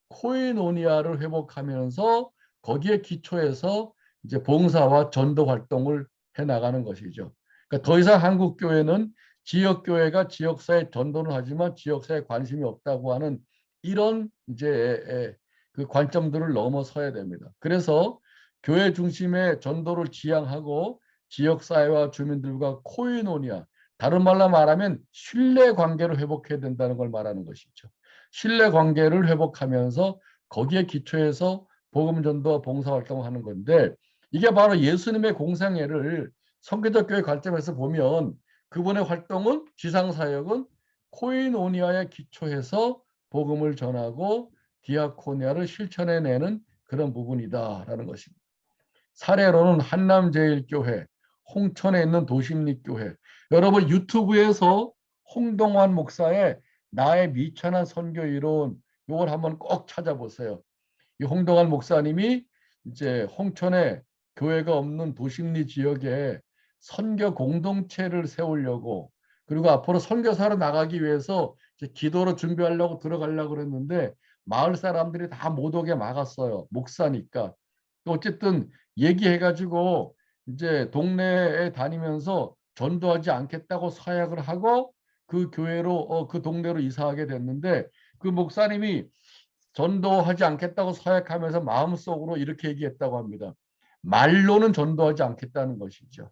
S1: 코이노니아를 회복하면서 거기에 기초해서 이제 봉사와 전도 활동을 해 나가는 것이죠. 그러니까 더 이상 한국 교회는 지역 교회가 지역사회 전도를 하지만 지역사회에 관심이 없다고 하는 이런 이제 그 관점들을 넘어서야 됩니다. 그래서 교회 중심의 전도를 지향하고 지역사회와 주민들과 코이노니아, 다른 말로 말하면 신뢰관계를 회복해야 된다는 걸 말하는 것이죠. 신뢰관계를 회복하면서 거기에 기초해서 복음전도와 봉사활동을 하는 건데 이게 바로 예수님의 공생애를 선교적 교회 관점에서 보면 그분의 활동은 지상사역은 코이노니아에 기초해서 복음을 전하고 디아코니아를 실천해내는 그런 부분이다라는 것입니다. 사례로는 한남제일교회, 홍천에 있는 도심리교회. 여러분 유튜브에서 홍동환 목사의 나의 미천한 선교 이론 이걸 한번 꼭 찾아보세요. 이 홍동환 목사님이 이제 홍천에 교회가 없는 도심리 지역에 선교 공동체를 세우려고 그리고 앞으로 선교사로 나가기 위해서 이제 기도로 준비하려고 들어가려고 그랬는데 마을 사람들이 다 못 오게 막았어요. 목사니까. 어쨌든 얘기해가지고 이제 동네에 다니면서 전도하지 않겠다고 서약을 하고 그 교회로 그 동네로 이사하게 됐는데 그 목사님이 전도하지 않겠다고 서약하면서 마음속으로 이렇게 얘기했다고 합니다. 말로는 전도하지 않겠다는 것이죠.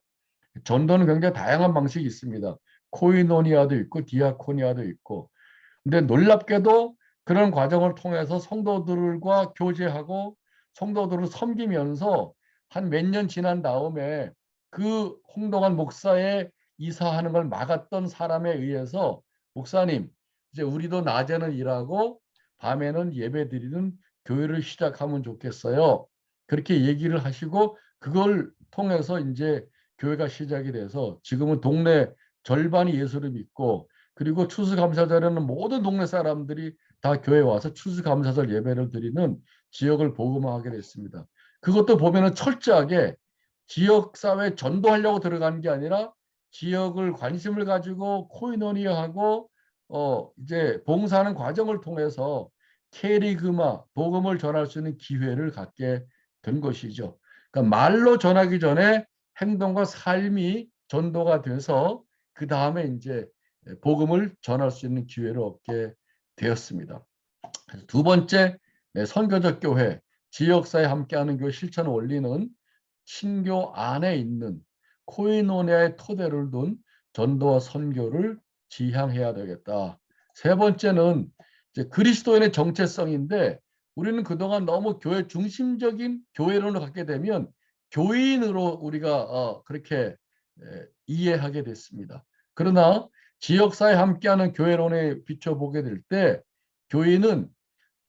S1: 전도는 굉장히 다양한 방식이 있습니다. 코이노니아도 있고 디아코니아도 있고. 근데 놀랍게도 그런 과정을 통해서 성도들과 교제하고 성도들을 섬기면서 한 몇 년 지난 다음에 그 홍동안 목사의 이사하는 걸 막았던 사람에 의해서 목사님, 이제 우리도 낮에는 일하고 밤에는 예배드리는 교회를 시작하면 좋겠어요. 그렇게 얘기를 하시고 그걸 통해서 이제 교회가 시작이 돼서 지금은 동네 절반이 예수를 믿고 그리고 추수감사절에는 모든 동네 사람들이 다 교회에 와서 추수감사절 예배를 드리는 지역을 복음화하게 됐습니다. 그것도 보면은 철저하게 지역사회 전도하려고 들어간 게 아니라 지역을 관심을 가지고 코이노니아하고 이제 봉사하는 과정을 통해서 캐리그마 복음을 전할 수 있는 기회를 갖게 된 것이죠. 그러니까 말로 전하기 전에 행동과 삶이 전도가 돼서 그 다음에 이제 복음을 전할 수 있는 기회를 얻게 되었습니다. 두 번째, 선교적 교회, 지역사회 함께하는 교회 실천 원리는 신교 안에 있는 코이노니아의 토대를 둔 전도와 선교를 지향해야 되겠다. 세 번째는 이제 그리스도인의 정체성인데 우리는 그동안 너무 교회 중심적인 교회론을 갖게 되면 교인으로 우리가 그렇게 이해하게 됐습니다. 그러나 지역사회 함께하는 교회론에 비춰보게 될 때 교인은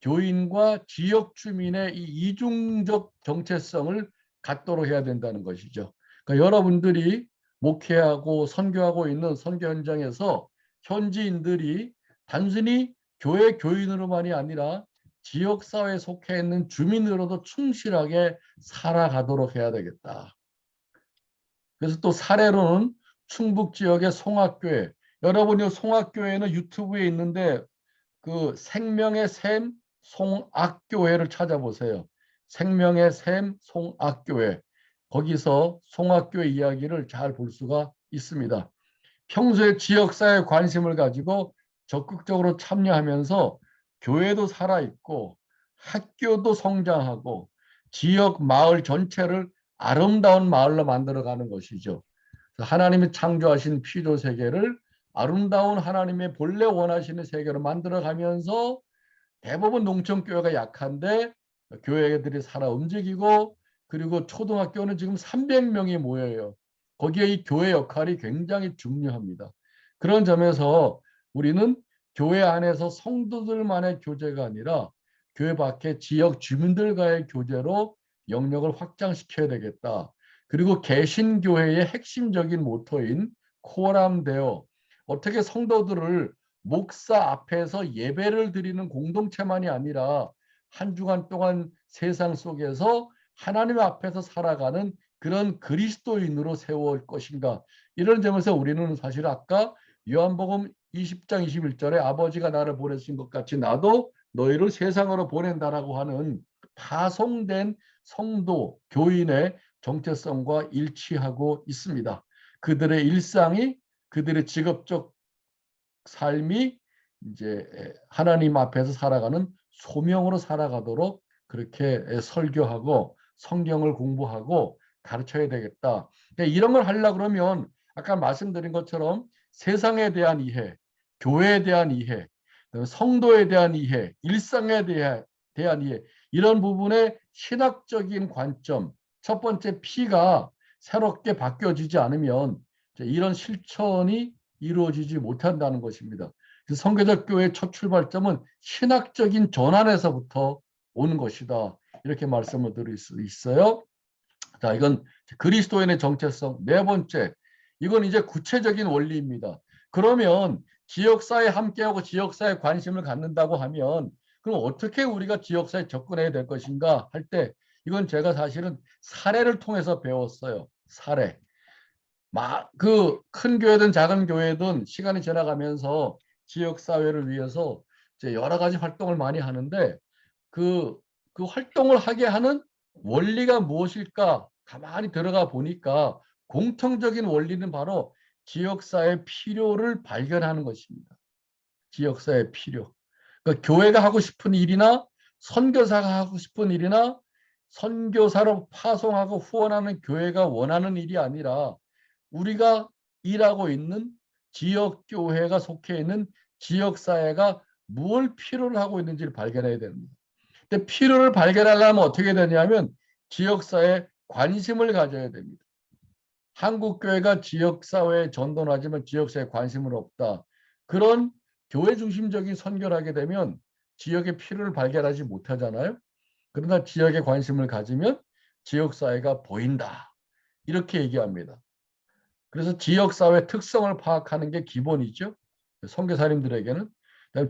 S1: 교인과 지역 주민의 이 이중적 정체성을 갖도록 해야 된다는 것이죠. 그러니까 여러분들이 목회하고 선교하고 있는 선교 현장에서 현지인들이 단순히 교회 교인으로만이 아니라 지역사회에 속해 있는 주민으로도 충실하게 살아가도록 해야 되겠다. 그래서 또 사례로는 충북 지역의 송악교회, 여러분이 송악교회는 유튜브에 있는데 그 생명의 샘 송악교회를 찾아보세요. 생명의 샘 송악교회. 거기서 송악교회 이야기를 잘 볼 수가 있습니다. 평소에 지역사회에 관심을 가지고 적극적으로 참여하면서 교회도 살아있고 학교도 성장하고 지역 마을 전체를 아름다운 마을로 만들어가는 것이죠. 하나님이 창조하신 피조 세계를 아름다운 하나님의 본래 원하시는 세계로 만들어가면서 대부분 농촌교회가 약한데 교회들이 살아 움직이고 그리고 초등학교는 지금 300명이 모여요. 거기에 이 교회 역할이 굉장히 중요합니다. 그런 점에서 우리는 교회 안에서 성도들만의 교제가 아니라 교회 밖에 지역 주민들과의 교제로 영역을 확장시켜야 되겠다. 그리고 개신교회의 핵심적인 모토인 코람되어 어떻게 성도들을 목사 앞에서 예배를 드리는 공동체만이 아니라 한 주간 동안 세상 속에서 하나님 앞에서 살아가는 그런 그리스도인으로 세워올 것인가. 이런 점에서 우리는 사실 아까 요한복음 20장 21절에 아버지가 나를 보내신 것 같이 나도 너희를 세상으로 보낸다라고 하는 파송된 성도, 교인의 정체성과 일치하고 있습니다. 그들의 일상이 그들의 직업적 삶이 이제 하나님 앞에서 살아가는 소명으로 살아가도록 그렇게 설교하고 성경을 공부하고 가르쳐야 되겠다. 이런 걸 하려고 그러면 아까 말씀드린 것처럼 세상에 대한 이해, 교회에 대한 이해, 성도에 대한 이해, 일상에 대한 이해 이런 부분의 신학적인 관점 첫 번째 P가 새롭게 바뀌어지지 않으면 이런 실천이 이루어지지 못한다는 것입니다. 선교적 교회의 첫 출발점은 신학적인 전환에서부터 오는 것이다. 이렇게 말씀을 드릴 수 있어요. 자, 이건 그리스도인의 정체성. 네 번째, 이건 이제 구체적인 원리입니다. 그러면 지역사회에 함께하고 지역사회에 관심을 갖는다고 하면 그럼 어떻게 우리가 지역사회에 접근해야 될 것인가 할 때 이건 제가 사실은 사례를 통해서 배웠어요. 사례. 그 큰 교회든 작은 교회든 시간이 지나가면서 지역 사회를 위해서 이제 여러 가지 활동을 많이 하는데 그 활동을 하게 하는 원리가 무엇일까 가만히 들어가 보니까 공통적인 원리는 바로 지역사회 필요를 발견하는 것입니다. 지역사회 필요. 그러니까 교회가 하고 싶은 일이나 선교사가 하고 싶은 일이나 선교사로 파송하고 후원하는 교회가 원하는 일이 아니라 우리가 일하고 있는 지역교회가 속해 있는 지역사회가 무엇을 필요로 하고 있는지를 발견해야 됩니다. 근데 필요를 발견하려면 어떻게 되냐면 지역사회에 관심을 가져야 됩니다. 한국교회가 지역사회에 전도하지만 지역사회에 관심은 없다. 그런 교회 중심적인 선교를 하게 되면 지역의 필요를 발견하지 못하잖아요. 그러나 지역에 관심을 가지면 지역사회가 보인다. 이렇게 얘기합니다. 그래서 지역사회 특성을 파악하는 게 기본이죠. 선교사님들에게는.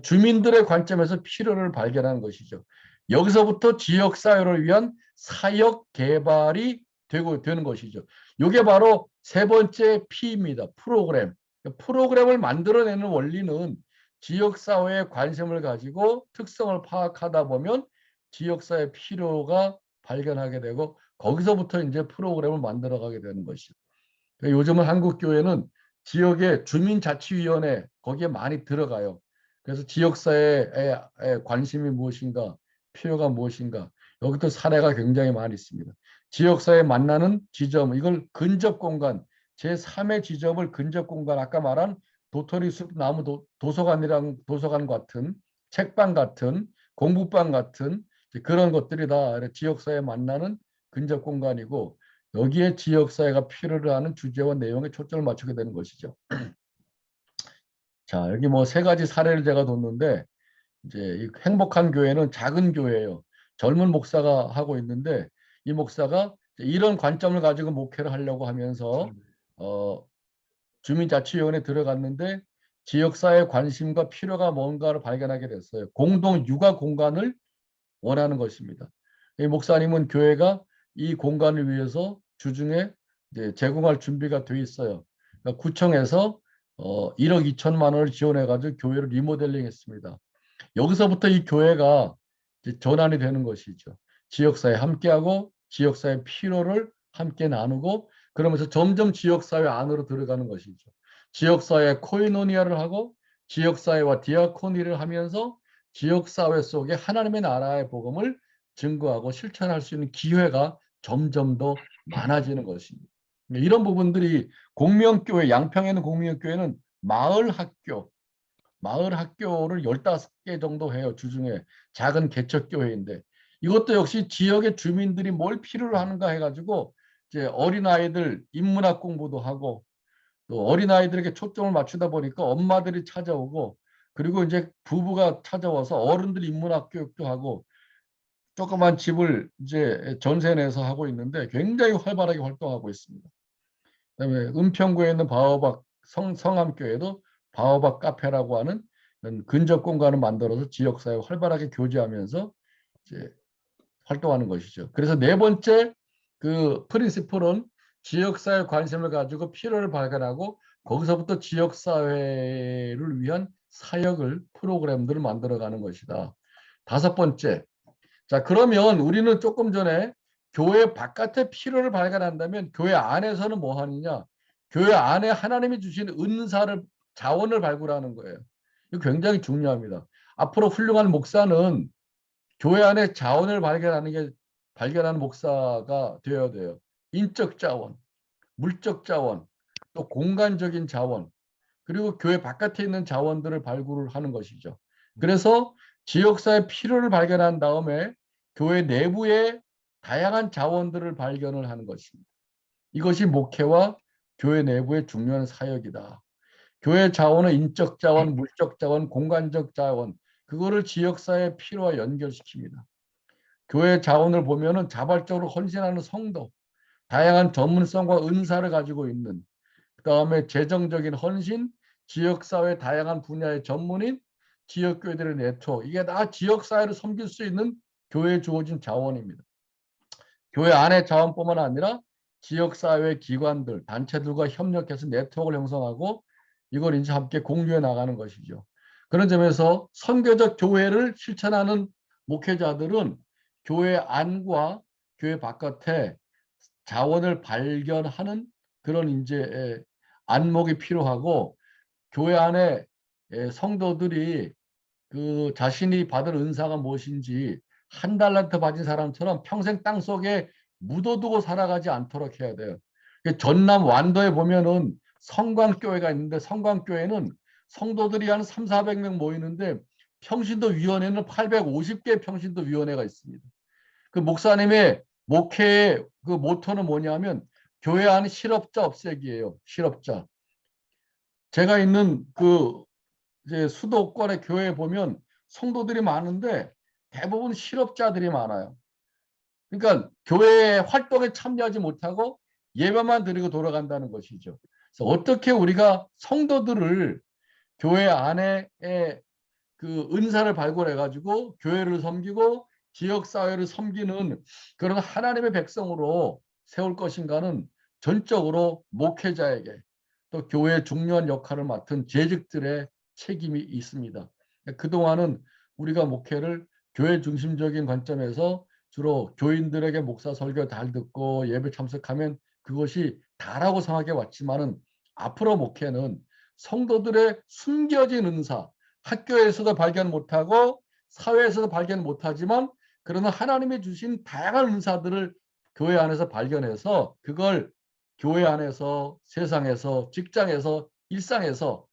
S1: 주민들의 관점에서 필요를 발견하는 것이죠. 여기서부터 지역사회를 위한 사역 개발이 되는 것이죠. 이게 바로 세 번째 P입니다. 프로그램. 프로그램을 만들어내는 원리는 지역사회에 관심을 가지고 특성을 파악하다 보면 지역사회 필요가 발견하게 되고 거기서부터 이제 프로그램을 만들어가게 되는 것이죠. 요즘은 한국 교회는 지역의 주민자치위원회 거기에 많이 들어가요. 그래서 지역사회에 관심이 무엇인가, 필요가 무엇인가, 여기도 사례가 굉장히 많이 있습니다. 지역사회 만나는 지점, 이걸 근접공간, 제3의 지점을 근접공간, 아까 말한 도토리 숲 나무 도서관 같은 책방 같은 공부방 같은 그런 것들이 다 지역사회 만나는 근접공간이고 여기에 지역사회가 필요로 하는 주제와 내용에 초점을 맞추게 되는 것이죠. 자, 여기 뭐 세 가지 사례를 제가 뒀는데 이제 이 행복한 교회는 작은 교회예요. 젊은 목사가 하고 있는데 이 목사가 이런 관점을 가지고 목회를 하려고 하면서 주민자치위원회에 들어갔는데 지역사회 관심과 필요가 뭔가를 발견하게 됐어요. 공동 육아 공간을 원하는 것입니다. 이 목사님은 교회가 이 공간을 위해서 주중에 이제 제공할 준비가 돼 있어요. 그러니까 구청에서 1억 2천만 원을 지원해가지고 교회를 리모델링 했습니다. 여기서부터 이 교회가 이제 전환이 되는 것이죠. 지역사회 함께하고 지역사회 필요를 함께 나누고 그러면서 점점 지역사회 안으로 들어가는 것이죠. 지역사회 코이노니아를 하고 지역사회와 디아코니를 하면서 지역사회 속에 하나님의 나라의 복음을 증거하고 실천할 수 있는 기회가 점점 더 많아지는 것입니다. 이런 부분들이 공명교회, 양평에 있는 공명교회는 마을 학교를 15개 정도 해요. 주중에 작은 개척교회인데 이것도 역시 지역의 주민들이 뭘 필요로 하는가 해가지고 이제 어린아이들 인문학 공부도 하고 또 어린아이들에게 초점을 맞추다 보니까 엄마들이 찾아오고 그리고 이제 부부가 찾아와서 어른들 인문학 교육도 하고 조그만 집을 이제 전세 내서 하고 있는데 굉장히 활발하게 활동하고 있습니다. 그다음에 은평구에 있는 바오박 성암교회도 바오박 카페라고 하는 근접 공간을 만들어서 지역사회 활발하게 교제하면서 이제 활동하는 것이죠. 그래서 네 번째 그 프린시플은 지역사회 관심을 가지고 필요를 발견하고 거기서부터 지역사회를 위한 사역을 프로그램들을 만들어가는 것이다. 다섯 번째, 자 그러면 우리는 조금 전에 교회 바깥의 필요를 발견한다면 교회 안에서는 뭐 하느냐? 교회 안에 하나님이 주신 은사를 자원을 발굴하는 거예요. 이거 굉장히 중요합니다. 앞으로 훌륭한 목사는 교회 안에 자원을 발견하는 목사가 되어야 돼요. 인적 자원, 물적 자원, 또 공간적인 자원, 그리고 교회 바깥에 있는 자원들을 발굴을 하는 것이죠. 그래서 지역사회 필요를 발견한 다음에 교회 내부의 다양한 자원들을 발견을 하는 것입니다. 이것이 목회와 교회 내부의 중요한 사역이다. 교회 자원은 인적 자원, 물적 자원, 공간적 자원, 그거를 지역사회 필요와 연결시킵니다. 교회 자원을 보면은 자발적으로 헌신하는 성도, 다양한 전문성과 은사를 가지고 있는, 그다음에 재정적인 헌신, 지역사회 다양한 분야의 전문인, 지역교회들의 네트워크, 이게 다 지역사회를 섬길 수 있는 교회에 주어진 자원입니다. 교회 안의 자원뿐만 아니라 지역사회 기관들, 단체들과 협력해서 네트워크를 형성하고 이걸 이제 함께 공유해 나가는 것이죠. 그런 점에서 선교적 교회를 실천하는 목회자들은 교회 안과 교회 바깥에 자원을 발견하는 그런 이제 안목이 필요하고 교회 안에 성도들이 그 자신이 받은 은사가 무엇인지 한 달란트 받은 사람처럼 평생 땅속에 묻어두고 살아가지 않도록 해야 돼요. 전남 완도에 보면은 성광교회가 있는데 성광교회는 성도들이 한 3, 400명 모이는데 평신도 위원회는 850개 평신도 위원회가 있습니다. 그 목사님의 목회의 그 모토는 뭐냐면 교회 안 실업자 없애기예요. 실업자. 제가 있는 그 이제 수도권의 교회에 보면 성도들이 많은데 대부분 실업자들이 많아요. 그러니까 교회 활동에 참여하지 못하고 예배만 드리고 돌아간다는 것이죠. 그래서 어떻게 우리가 성도들을 교회 안에 그 은사를 발굴해 가지고 교회를 섬기고 지역 사회를 섬기는 그런 하나님의 백성으로 세울 것인가는 전적으로 목회자에게 또 교회의 중요한 역할을 맡은 재직들의 책임이 있습니다. 그동안은 우리가 목회를 교회 중심적인 관점에서 주로 교인들에게 목사 설교 잘 듣고 예배 참석하면 그것이 다라고 생각해 왔지만은 앞으로 목회는 성도들의 숨겨진 은사, 학교에서도 발견 못하고 사회에서도 발견 못하지만 그러나 하나님이 주신 다양한 은사들을 교회 안에서 발견해서 그걸 교회 안에서 세상에서 직장에서 일상에서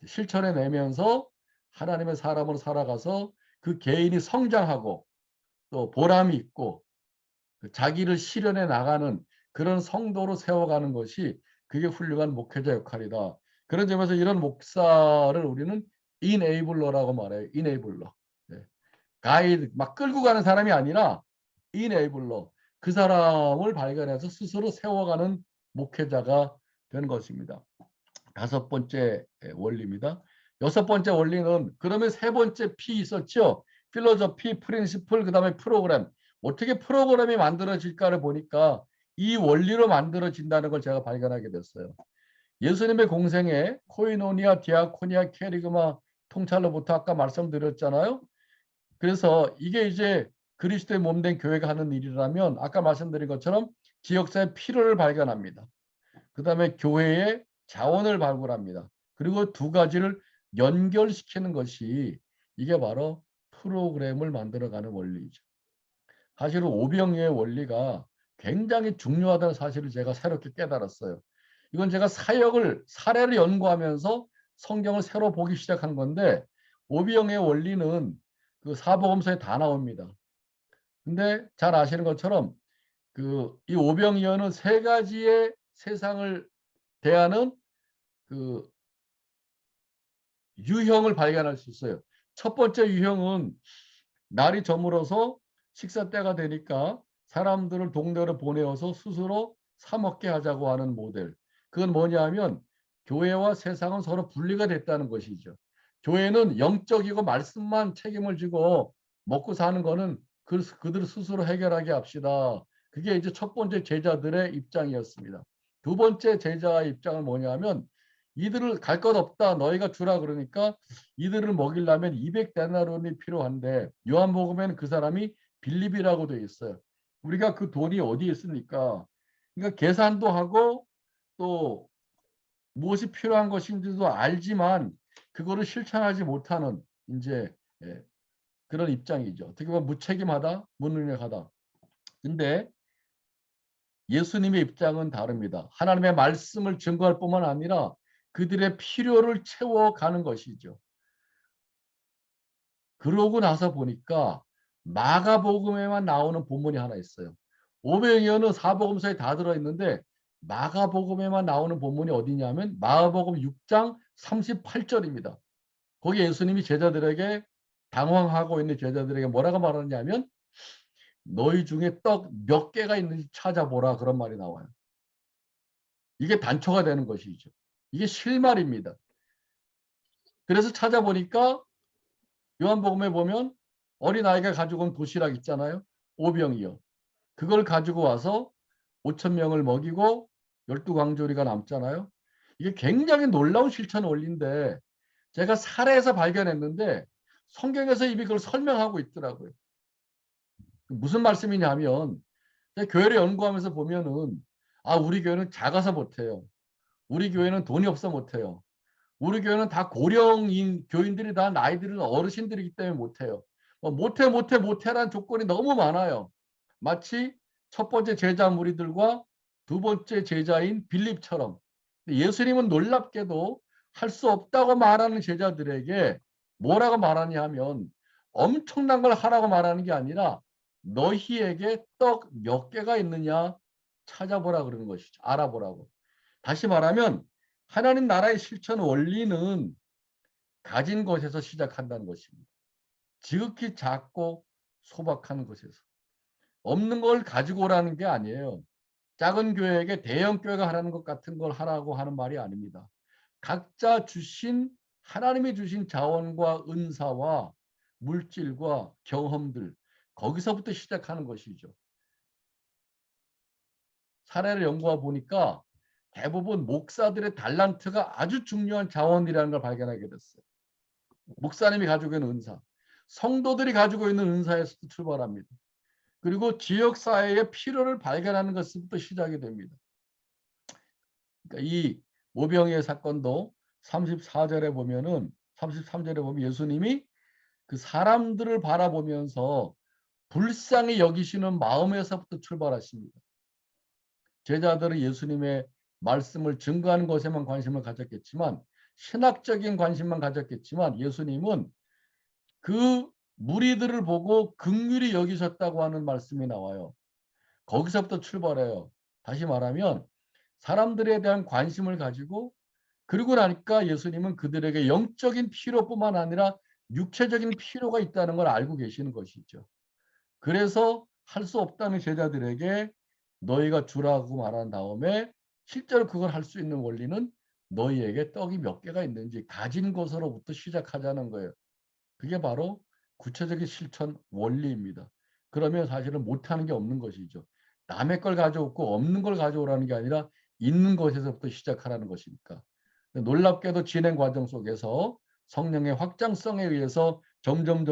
S1: 실천해내면서 하나님의 사람으로 살아가서 그 개인이 성장하고 또 보람이 있고 자기를 실현해 나가는 그런 성도로 세워가는 것이 그게 훌륭한 목회자 역할이다. 그런 점에서 이런 목사를 우리는 이네이블러라고 말해요. 이네이블러. 네. 가이드 막 끌고 가는 사람이 아니라 이네이블러. 그 사람을 발견해서 스스로 세워가는 목회자가 되는 것입니다. 다섯 번째 원리입니다. 여섯 번째 원리는 그러면 세 번째 P 있었죠. 필로소피, 프린시플, 그다음에 프로그램. 어떻게 프로그램이 만들어질까를 보니까 이 원리로 만들어진다는 걸 제가 발견하게 됐어요. 예수님의 공생에 코이노니아, 디아코니아, 캐리그마 통찰로부터 아까 말씀드렸잖아요. 그래서 이게 이제 그리스도의 몸된 교회가 하는 일이라면 아까 말씀드린 것처럼 지역사회 필요를 발견합니다. 그다음에 교회의 자원을 발굴합니다. 그리고 두 가지를 연결시키는 것이 이게 바로 프로그램을 만들어가는 원리이죠. 사실은 오병이어의 원리가 굉장히 중요하다는 사실을 제가 새롭게 깨달았어요. 이건 제가 사례를 연구하면서 성경을 새로 보기 시작한 건데 오병이어의 원리는 그 사복음서에 다 나옵니다. 근데 잘 아시는 것처럼 그 이 오병이어는 세 가지의 세상을 대하는 그 유형을 발견할 수 있어요. 첫 번째 유형은 날이 저물어서 식사 때가 되니까 사람들을 동네로 보내어서 스스로 사 먹게 하자고 하는 모델. 그건 뭐냐면 교회와 세상은 서로 분리가 됐다는 것이죠. 교회는 영적이고 말씀만 책임을 지고 먹고 사는 거는 그들 스스로 해결하게 합시다. 그게 이제 첫 번째 제자들의 입장이었습니다. 두 번째 제자의 입장은 뭐냐면 이들을 갈 것 없다. 너희가 주라 그러니까 이들을 먹이려면 200데나리온이 필요한데 요한복음에는 그 사람이 빌립이라고 되어 있어요. 우리가 그 돈이 어디에 있습니까? 그러니까 계산도 하고 또 무엇이 필요한 것인지도 알지만 그거를 실천하지 못하는 이제 그런 입장이죠. 어떻게 보면 무책임하다, 무능력하다. 근데 예수님의 입장은 다릅니다. 하나님의 말씀을 증거할 뿐만 아니라 그들의 필요를 채워가는 것이죠. 그러고 나서 보니까 마가복음에만 나오는 본문이 하나 있어요. 오병이어는 사복음서에 다 들어있는데 마가복음에만 나오는 본문이 어디냐면 마가복음 6장 38절입니다. 거기 예수님이 제자들에게 당황하고 있는 제자들에게 뭐라고 말하냐면 너희 중에 떡 몇 개가 있는지 찾아보라 그런 말이 나와요. 이게 단초가 되는 것이죠. 이게 실말입니다. 그래서 찾아보니까 요한복음에 보면 어린아이가 가지고 온 도시락 있잖아요. 오병이어. 그걸 가지고 와서 5천 명을 먹이고 12광조리가 남잖아요. 이게 굉장히 놀라운 실천 원리인데 제가 사례에서 발견했는데 성경에서 이미 그걸 설명하고 있더라고요. 무슨 말씀이냐면 교회를 연구하면서 보면은 우리 교회는 작아서 못해요. 우리 교회는 돈이 없어 못해요. 우리 교회는 다 고령인 교인들이 다 나이 들은 어르신들이기 때문에 못해요. 못해란 조건이 너무 많아요. 마치 첫 번째 제자 무리들과 두 번째 제자인 빌립처럼. 예수님은 놀랍게도 할 수 없다고 말하는 제자들에게 뭐라고 말하냐 하면 엄청난 걸 하라고 말하는 게 아니라 너희에게 떡 몇 개가 있느냐 찾아보라 그러는 것이죠. 알아보라고. 다시 말하면 하나님 나라의 실천 원리는 가진 것에서 시작한다는 것입니다. 지극히 작고 소박한 것에서. 없는 걸 가지고 오라는 게 아니에요. 작은 교회에게 대형 교회가 하라는 것 같은 걸 하라고 하는 말이 아닙니다. 각자 주신 하나님이 주신 자원과 은사와 물질과 경험들 거기서부터 시작하는 것이죠. 사례를 연구해 보니까 대부분 목사들의 달란트가 아주 중요한 자원이라는 걸 발견하게 됐어요. 목사님이 가지고 있는 은사, 성도들이 가지고 있는 은사에서도 출발합니다. 그리고 지역사회의 필요를 발견하는 것부터 시작이 됩니다. 그러니까 이 모병의 사건도 34절에 보면은 33절에 보면 예수님이 그 사람들을 바라보면서 불쌍히 여기시는 마음에서부터 출발하십니다. 제자들은 예수님의 말씀을 증거하는 것에만 관심을 가졌겠지만 신학적인 관심만 가졌겠지만 예수님은 그 무리들을 보고 긍휼히 여기셨다고 하는 말씀이 나와요. 거기서부터 출발해요. 다시 말하면 사람들에 대한 관심을 가지고 그러고 나니까 예수님은 그들에게 영적인 필요뿐만 아니라 육체적인 필요가 있다는 걸 알고 계시는 것이죠. 그래서 할 수 없다는 제자들에게 너희가 주라고 말한 다음에 실제로 그걸 할 수 있는 원리는 너희에게 떡이 몇 개가 있는지 가진 것으로부터 시작하자는 거예요. 그게 바로 구체적인 실천 원리입니다. 그러면 사실은 못하는 게 없는 것이죠. 남의 걸 가져오고 없는 걸 가져오라는 게 아니라 있는 것에서부터 시작하라는 것이니까. 놀랍게도 진행 과정 속에서 성령의 확장성에 의해서 점점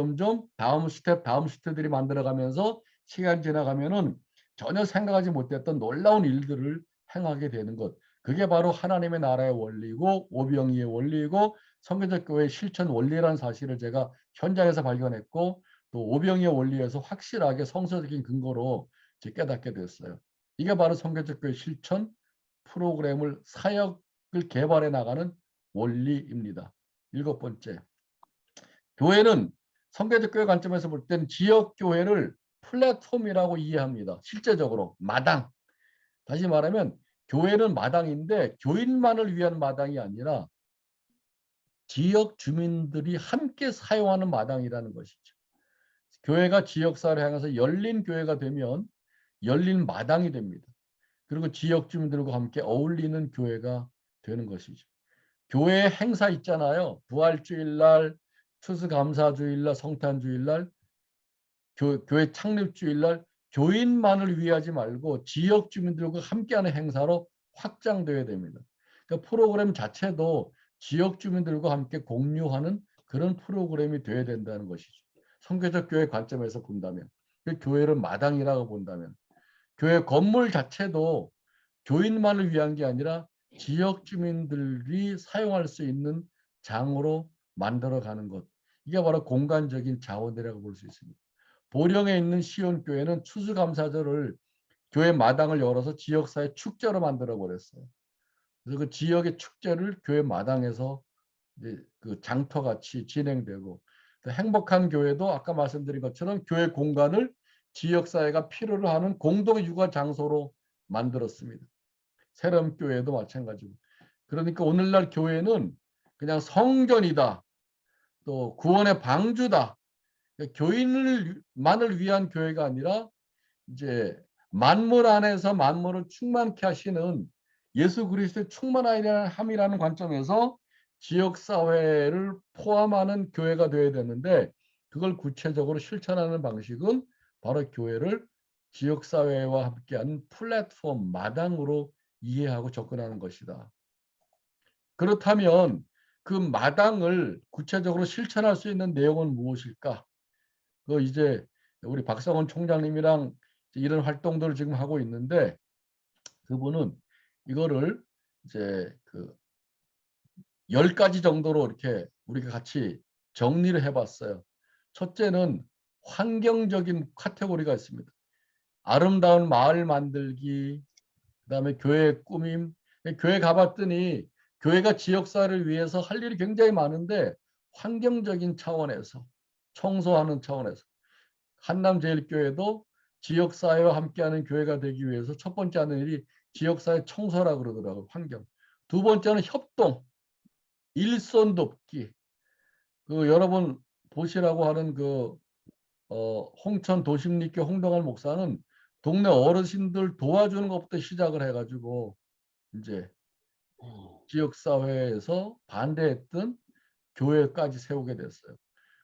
S1: 다음 스텝들이 만들어가면서 시간이 지나가면은 전혀 생각하지 못했던 놀라운 일들을 행하게 되는 것. 그게 바로 하나님의 나라의 원리고 오병이의 원리이고 성경적 교회의 실천 원리라는 사실을 제가 현장에서 발견했고 또 오병이의 원리에서 확실하게 성서적인 근거로 깨닫게 됐어요. 이게 바로 성경적 교회 실천 프로그램을 사역을 개발해 나가는 원리입니다. 7번째. 교회는 성경적 교회 관점에서 볼 때는 지역 교회를 플랫폼이라고 이해합니다. 실제적으로 마당. 다시 말하면 교회는 마당인데 교인만을 위한 마당이 아니라 지역 주민들이 함께 사용하는 마당이라는 것이죠. 교회가 지역사회를 향해서 열린 교회가 되면 열린 마당이 됩니다. 그리고 지역 주민들과 함께 어울리는 교회가 되는 것이죠. 교회 행사 있잖아요. 부활주일날, 추수감사주일날, 성탄주일날, 교회 창립주일날 교인만을 위하지 말고 지역 주민들과 함께하는 행사로 확장되어야 됩니다. 그러니까 프로그램 자체도 지역 주민들과 함께 공유하는 그런 프로그램이 되어야 된다는 것이죠. 성교적 교회 관점에서 본다면, 그 교회를 마당이라고 본다면, 교회 건물 자체도 교인만을 위한 게 아니라 지역 주민들이 사용할 수 있는 장으로 만들어가는 것. 이게 바로 공간적인 자원이라고 볼 수 있습니다. 보령에 있는 시온교회는 추수감사절을 교회 마당을 열어서 지역사회 축제로 만들어 버렸어요. 그래서 그 지역의 축제를 교회 마당에서 이제 그 장터같이 진행되고 행복한 교회도 아까 말씀드린 것처럼 교회 공간을 지역사회가 필요로 하는 공동 육아 장소로 만들었습니다. 세럼교회도 마찬가지고. 그러니까 오늘날 교회는 그냥 성전이다. 또 구원의 방주다. 교인만을 위한 교회가 아니라 이제 만물 안에서 만물을 충만케 하시는 예수 그리스도의 충만함이라는 관점에서 지역사회를 포함하는 교회가 되어야 되는데 그걸 구체적으로 실천하는 방식은 바로 교회를 지역사회와 함께하는 플랫폼, 마당으로 이해하고 접근하는 것이다. 그렇다면 그 마당을 구체적으로 실천할 수 있는 내용은 무엇일까? 그 이제 우리 박성원 총장님이랑 이런 활동들을 지금 하고 있는데 그분은 이거를 이제 그 10가지 정도로 이렇게 우리가 같이 정리를 해봤어요. 첫째는 환경적인 카테고리가 있습니다. 아름다운 마을 만들기, 그다음에 교회 꾸밈. 교회 가봤더니 교회가 지역사회를 위해서 할 일이 굉장히 많은데 환경적인 차원에서 청소하는 차원에서 한남제일교회도 지역사회와 함께하는 교회가 되기 위해서 첫 번째 하는 일이 지역사회 청소라 그러더라고요. 환경. 두 번째는 협동, 일손 돕기. 그 여러분 보시라고 하는 그 홍천 도심리교 홍동할 목사는 동네 어르신들 도와주는 것부터 시작을 해가지고 이제 지역사회에서 반대했던 교회까지 세우게 됐어요.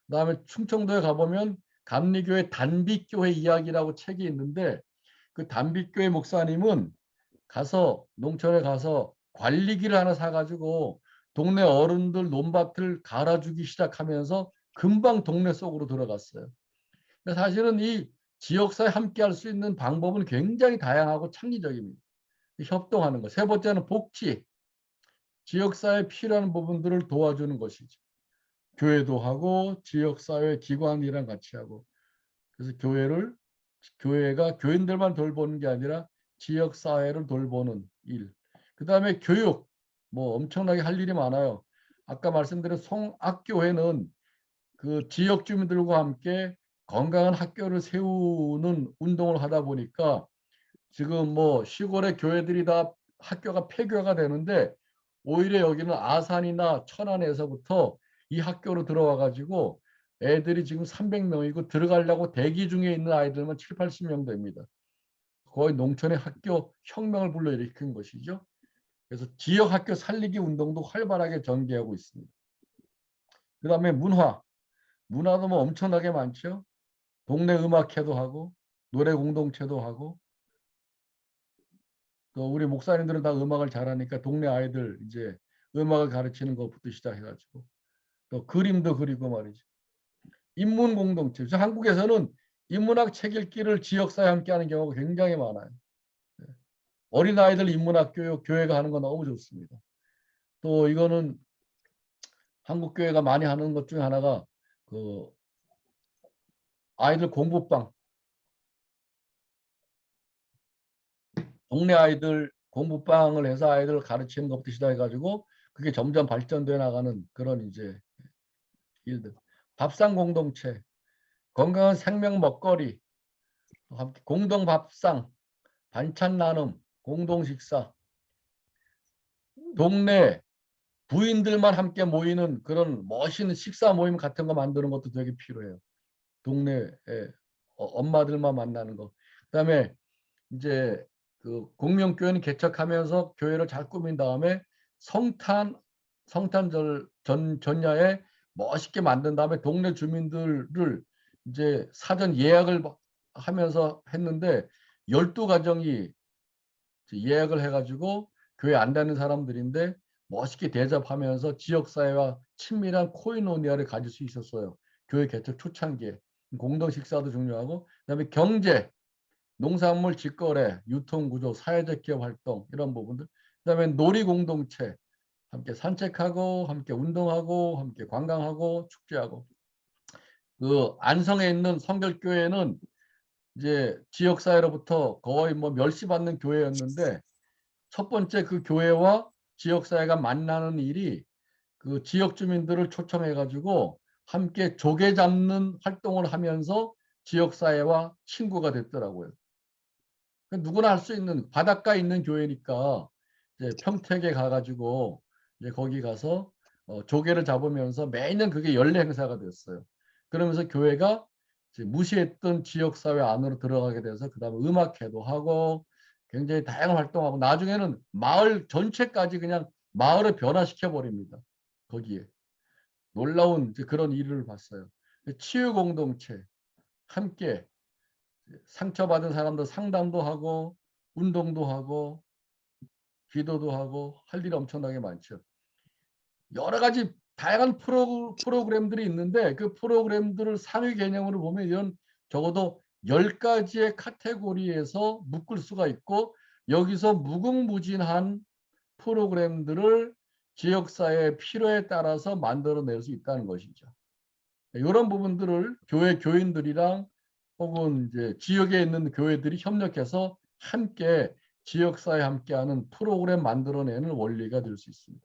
S1: 그다음에 충청도에 가보면 감리교회 단빛교회 이야기라고 책이 있는데 그 단빛교회 목사님은 가서 농촌에 가서 관리기를 하나 사가지고 동네 어른들 논밭을 갈아주기 시작하면서 금방 동네 속으로 들어갔어요. 사실은 이 지역사회 함께 할 수 있는 방법은 굉장히 다양하고 창의적입니다. 협동하는 것. 세 번째는 복지. 지역사회에 필요한 부분들을 도와주는 것이죠. 교회도 하고 지역사회 기관이랑 같이 하고. 그래서 교회가 교인들만 돌보는 게 아니라 지역사회를 돌보는 일. 그 다음에 교육. 뭐 엄청나게 할 일이 많아요. 아까 말씀드린 송악교회는 그 지역 주민들과 함께 건강한 학교를 세우는 운동을 하다 보니까 지금 뭐 시골의 교회들이 다 학교가 폐교가 되는데 오히려 여기는 아산이나 천안에서부터 이 학교로 들어와 가지고 애들이 지금 300명이고 들어가려고 대기 중에 있는 아이들만 7, 80명 됩니다. 거의 농촌의 학교 혁명을 불러일으킨 것이죠. 그래서 지역 학교 살리기 운동도 활발하게 전개하고 있습니다. 그다음에 문화도 뭐 엄청나게 많죠. 동네 음악회도 하고 노래 공동체도 하고 또 우리 목사님들은 다 음악을 잘하니까 동네 아이들 이제 음악을 가르치는 것부터 시작해가지고 또 그림도 그리고 말이죠. 인문 공동체. 한국에서는 인문학 책 읽기를 지역사회 함께하는 경우가 굉장히 많아요. 어린아이들 인문학 교육 교회가 하는 거 너무 좋습니다. 또 이거는 한국 교회가 많이 하는 것 중에 하나가 그 아이들 공부방. 동네 아이들 공부방을 해서 아이들을 가르치는 것부터 시작해가지고 그게 점점 발전돼 나가는 그런 이제 일들. 밥상 공동체, 건강한 생명 먹거리, 공동 밥상, 반찬 나눔, 공동 식사, 동네 부인들만 함께 모이는 그런 멋있는 식사 모임 같은 거 만드는 것도 되게 필요해요. 동네 엄마들만 만나는 거. 그다음에 이제 그 공명교회는 개척하면서 교회를 잘 꾸민 다음에 성탄절 전야에 멋있게 만든 다음에 동네 주민들을 이제 사전 예약을 하면서 했는데 12가정이 예약을 해가지고 교회 안 다니는 사람들인데 멋있게 대접하면서 지역사회와 친밀한 코이노니아를 가질 수 있었어요. 교회 개척 초창기에. 공동 식사도 중요하고 그다음에 경제, 농산물 직거래, 유통구조, 사회적 기업 활동 이런 부분들. 그다음에 놀이 공동체, 함께 산책하고 함께 운동하고 함께 관광하고 축제하고. 그 안성에 있는 성결교회는 이제 지역사회로부터 거의 뭐 멸시받는 교회였는데 첫 번째 그 교회와 지역사회가 만나는 일이 그 지역 주민들을 초청해 가지고 함께 조개 잡는 활동을 하면서 지역사회와 친구가 됐더라고요. 누구나 할 수 있는 바닷가에 있는 교회니까 이제 평택에 가가지고 이제 거기 가서 조개를 잡으면서 매년 그게 연례 행사가 됐어요. 그러면서 교회가 이제 무시했던 지역사회 안으로 들어가게 돼서 그다음에 음악회도 하고 굉장히 다양한 활동하고 나중에는 마을 전체까지 그냥 마을을 변화시켜 버립니다. 거기에 놀라운 그런 일을 봤어요. 치유 공동체 함께 상처받은 사람들 상담도 하고 운동도 하고 기도도 하고 할 일이 엄청나게 많죠. 여러 가지 다양한 프로그램들이 있는데 그 프로그램들을 상위 개념으로 보면 이런 적어도 10가지의 카테고리에서 묶을 수가 있고 여기서 무궁무진한 프로그램들을 지역사회의 필요에 따라서 만들어낼 수 있다는 것이죠. 이런 부분들을 교회 교인들이랑 혹은 이제 지역에 있는 교회들이 협력해서 함께 지역사회에 함께하는 프로그램 만들어내는 원리가 될 수 있습니다.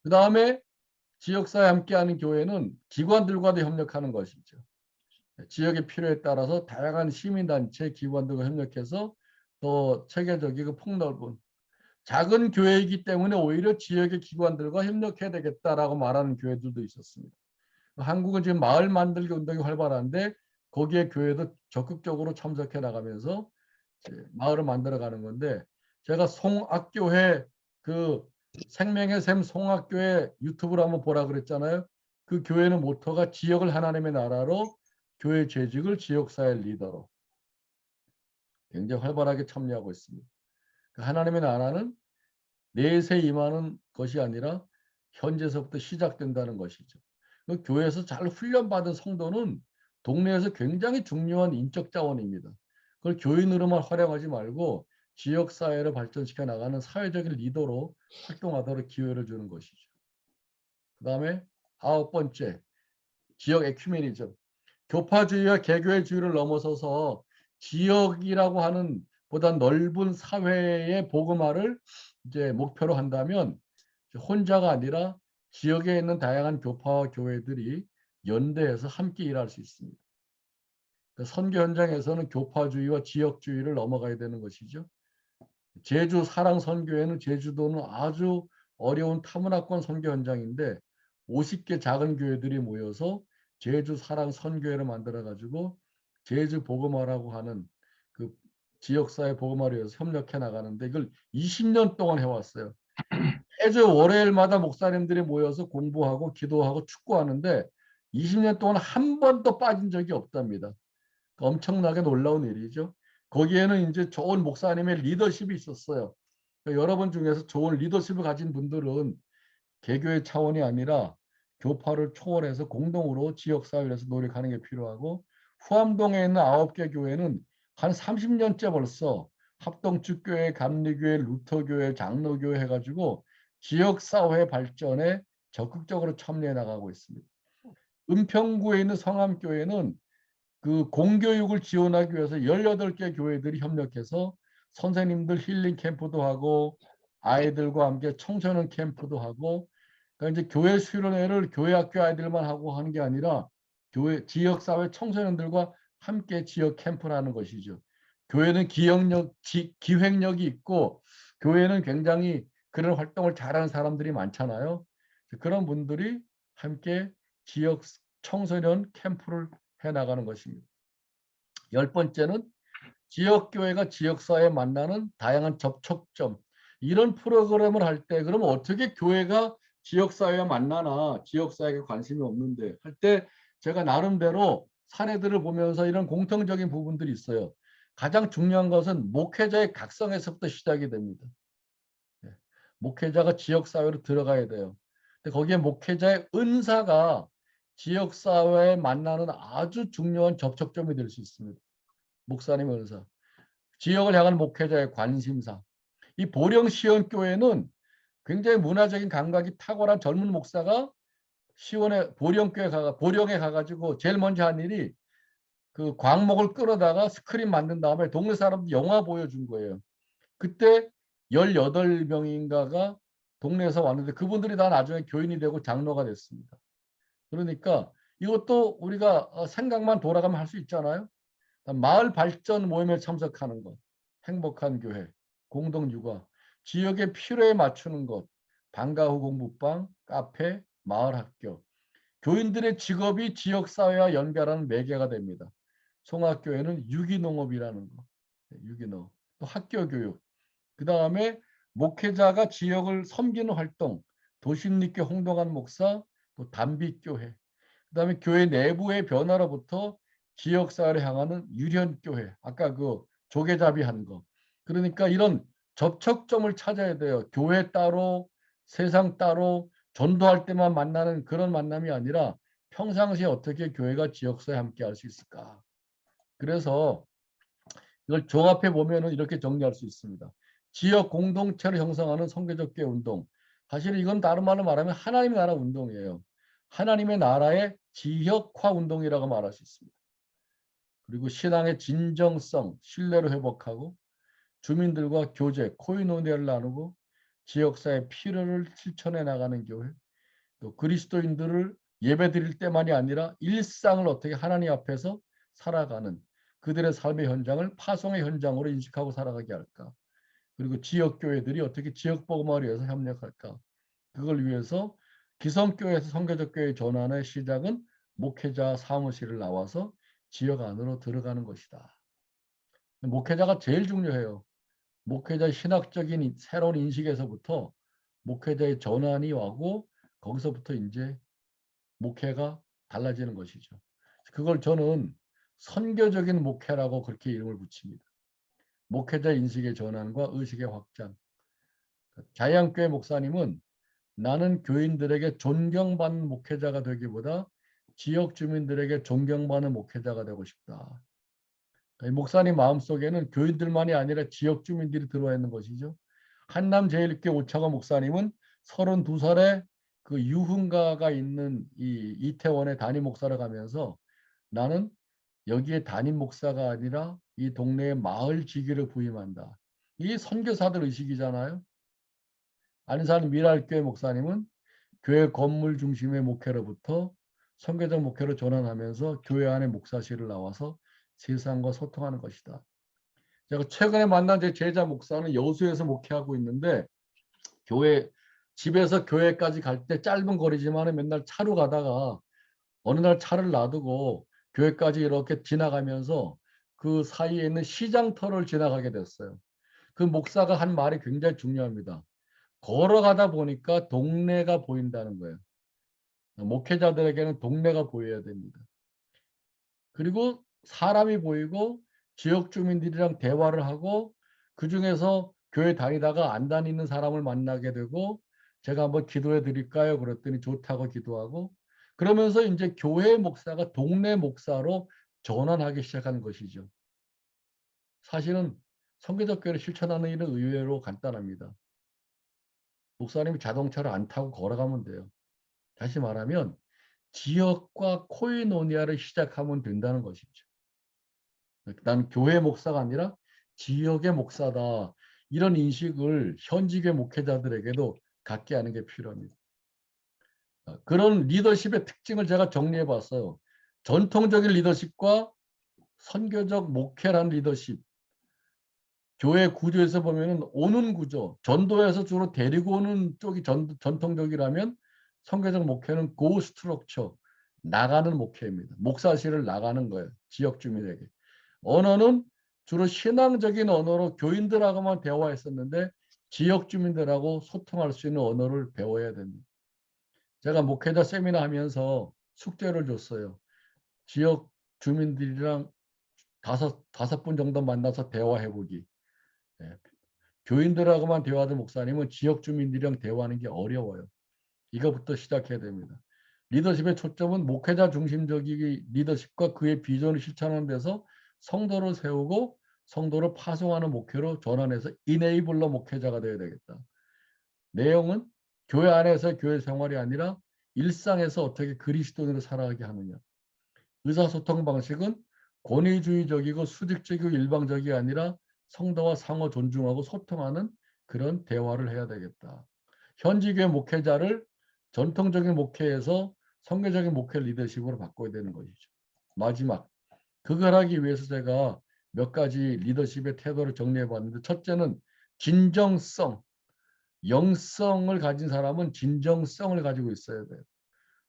S1: 그 다음에 지역사회에 함께하는 교회는 기관들과도 협력하는 것이죠. 지역의 필요에 따라서 다양한 시민단체 기관들과 협력해서 더 체계적이고 폭넓은 작은 교회이기 때문에 오히려 지역의 기관들과 협력해야 되겠다라고 말하는 교회들도 있었습니다. 한국은 지금 마을 만들기 운동이 활발한데 거기에 교회도 적극적으로 참석해 나가면서 마을을 만들어가는 건데, 제가 송악교회 그 생명의 샘 송악교회 유튜브를 한번 보라 그랬잖아요. 그 교회는 모토가 지역을 하나님의 나라로, 교회 재직을 지역사회 리더로 굉장히 활발하게 참여하고 있습니다. 하나님의 나라는 내세 임하는 것이 아니라 현재서부터 시작된다는 것이죠. 그 교회에서 잘 훈련받은 성도는 동네에서 굉장히 중요한 인적 자원입니다. 그걸 교인으로만 활용하지 말고 지역사회를 발전시켜 나가는 사회적인 리더로 활동하도록 기회를 주는 것이죠. 그 다음에 9번째, 지역 에큐메니즘. 교파주의와 개교회주의를 넘어서서 지역이라고 하는 보다 넓은 사회의 복음화를 이제 목표로 한다면 혼자가 아니라 지역에 있는 다양한 교파와 교회들이 연대해서 함께 일할 수 있습니다. 선교 현장에서는 교파주의와 지역주의를 넘어가야 되는 것이죠. 제주 사랑 선교회는 제주도는 아주 어려운 타문화권 선교 현장인데 50개 작은 교회들이 모여서 제주 사랑 선교회를 만들어 가지고 제주 복음화라고 하는 그 지역사회 복음화를 위해서 협력해 나가는데 이걸 20년 동안 해왔어요. 매주 월요일마다 목사님들이 모여서 공부하고 기도하고 축구하는데 20년 동안 한 번도 빠진 적이 없답니다. 엄청나게 놀라운 일이죠. 거기에는 이제 좋은 목사님의 리더십이 있었어요. 여러분 중에서 좋은 리더십을 가진 분들은 개교의 차원이 아니라 교파를 초월해서 공동으로 지역사회에서 노력하는 게 필요하고, 후암동에 있는 9개 교회는 한 30년째 벌써 합동축교회, 감리교회, 루터교회, 장로교회 해가지고 지역사회 발전에 적극적으로 참여해 나가고 있습니다. 은평구에 있는 성암교회는 그 공교육을 지원하기 위해서 18개 교회들이 협력해서 선생님들 힐링 캠프도 하고 아이들과 함께 청소년 캠프도 하고, 그러니까 이제 교회 수련회를 교회 학교 아이들만 하고 하는 게 아니라 교회 지역사회 청소년들과 함께 지역 캠프를 하는 것이죠. 교회는 기획력이 있고 교회는 굉장히 그런 활동을 잘하는 사람들이 많잖아요. 그런 분들이 함께 지역 청소년 캠프를 해나가는 것입니다. 10번째는 지역교회가 지역사회에 만나는 다양한 접촉점. 이런 프로그램을 할 때 그러면 어떻게 교회가 지역사회와 만나나, 지역사회에 관심이 없는데 할 때 제가 나름대로 사례들을 보면서 이런 공통적인 부분들이 있어요. 가장 중요한 것은 목회자의 각성에서부터 시작이 됩니다. 목회자가 지역사회로 들어가야 돼요. 근데 거기에 목회자의 은사가 지역사회에 만나는 아주 중요한 접촉점이 될 수 있습니다. 목사님의 은사. 지역을 향한 목회자의 관심사. 이 보령 시원교회는 굉장히 문화적인 감각이 탁월한 젊은 목사가 보령에 가가지고 제일 먼저 한 일이 그 광목을 끌어다가 스크린 만든 다음에 동네 사람들 영화 보여준 거예요. 그때 18명인가가 동네에서 왔는데 그분들이 다 나중에 교인이 되고 장로가 됐습니다. 그러니까 이것도 우리가 생각만 돌아가면 할 수 있잖아요. 마을 발전 모임에 참석하는 것, 행복한 교회, 공동육아, 지역의 필요에 맞추는 것, 방과 후 공부방, 카페, 마을 학교. 교인들의 직업이 지역사회와 연결하는 매개가 됩니다. 송악교회는 유기농업이라는 거, 유기농, 또 학교교육, 그 다음에 목회자가 지역을 섬기는 활동, 도심립교 홍동한 목사, 또 담비교회, 그 다음에 교회 내부의 변화로부터 지역사회를 향하는 유련교회, 아까 그 조개잡이 한 거. 그러니까 이런 접촉점을 찾아야 돼요. 교회 따로, 세상 따로, 전도할 때만 만나는 그런 만남이 아니라 평상시에 어떻게 교회가 지역사회에 함께 할 수 있을까. 그래서 이걸 종합해 보면은 이렇게 정리할 수 있습니다. 지역 공동체를 형성하는 선교적 교회 운동. 사실 이건 다른 말로 말하면 하나님의 나라 운동이에요. 하나님의 나라의 지역화 운동이라고 말할 수 있습니다. 그리고 신앙의 진정성, 신뢰를 회복하고 주민들과 교제, 코이노니아를 나누고 지역사회 필요를 실천해 나가는 교회, 또 그리스도인들을 예배드릴 때만이 아니라 일상을 어떻게 하나님 앞에서 살아가는 그들의 삶의 현장을 파송의 현장으로 인식하고 살아가게 할까? 그리고 지역교회들이 어떻게 지역복음화를 위해서 협력할까? 그걸 위해서 기성교회에서 선교적 교회 전환의 시작은 목회자 사무실을 나와서 지역 안으로 들어가는 것이다. 목회자가 제일 중요해요. 목회자의 신학적인 새로운 인식에서부터 목회자의 전환이 오고 거기서부터 이제 목회가 달라지는 것이죠. 그걸 저는 선교적인 목회라고 그렇게 이름을 붙입니다. 목회자 인식의 전환과 의식의 확장. 자양교회 목사님은 나는 교인들에게 존경받는 목회자가 되기보다 지역 주민들에게 존경받는 목회자가 되고 싶다. 목사님 마음속에는 교인들만이 아니라 지역 주민들이 들어와 있는 것이죠. 한남제일교회 오창호 목사님은 32살에 그 유흥가가 있는 이 이태원의 담임 목사를 가면서 나는 여기에 담임 목사가 아니라 이 동네의 마을 지기를 부임한다. 이 선교사들 의식이잖아요. 안산 미랄교회 목사님은 교회 건물 중심의 목회로부터 선교적 목회로 전환하면서 교회 안에 목사실을 나와서 세상과 소통하는 것이다. 제가 최근에 만난 제 제자 목사는 여수에서 목회하고 있는데 교회 집에서 교회까지 갈 때 짧은 거리지만 맨날 차로 가다가 어느 날 차를 놔두고 교회까지 이렇게 지나가면서 그 사이에 있는 시장터를 지나가게 됐어요. 그 목사가 한 말이 굉장히 중요합니다. 걸어가다 보니까 동네가 보인다는 거예요. 목회자들에게는 동네가 보여야 됩니다. 그리고 사람이 보이고 지역 주민들이랑 대화를 하고 그중에서 교회 다니다가 안 다니는 사람을 만나게 되고 제가 한번 기도해 드릴까요? 그랬더니 좋다고 기도하고 그러면서 이제 교회 목사가 동네 목사로 전환하기 시작한 것이죠. 사실은 선교적 교회를 실천하는 일은 의외로 간단합니다. 목사님이 자동차를 안 타고 걸어가면 돼요. 다시 말하면 지역과 코이노니아를 시작하면 된다는 것이죠. 난 교회 목사가 아니라 지역의 목사다. 이런 인식을 현직의 목회자들에게도 갖게 하는 게 필요합니다. 그런 리더십의 특징을 제가 정리해 봤어요. 전통적인 리더십과 선교적 목회라는 리더십. 교회 구조에서 보면은 오는 구조, 전도에서 주로 데리고 오는 쪽이 전통적이라면 선교적 목회는 고 스트럭처, 나가는 목회입니다. 목사실을 나가는 거예요. 지역 주민에게. 언어는 주로 신앙적인 언어로 교인들하고만 대화했었는데 지역 주민들하고 소통할 수 있는 언어를 배워야 됩니다. 제가 목회자 세미나 하면서 숙제를 줬어요. 지역 주민들이랑 다섯 분 정도 만나서 대화해보기. 예. 교인들하고만 대화하던 목사님은 지역 주민들이랑 대화하는 게 어려워요. 이거부터 시작해야 됩니다. 리더십의 초점은 목회자 중심적인 리더십과 그의 비전을 실천하는 데서 성도를 세우고 성도를 파송하는 목회로 전환해서 이네이블러 목회자가 되어야 되겠다. 내용은 교회 안에서 교회 생활이 아니라 일상에서 어떻게 그리스도인으로 살아가게 하느냐. 의사소통 방식은 권위주의적이고 수직적이고 일방적이 아니라 성도와 상호 존중하고 소통하는 그런 대화를 해야 되겠다. 현지교회 목회자를 전통적인 목회에서 선교적인 목회 리더십으로 바꿔야 되는 것이죠. 마지막, 그걸 하기 위해서 제가 몇 가지 리더십의 태도를 정리해 봤는데 첫째는 진정성, 영성을 가진 사람은 진정성을 가지고 있어야 돼요.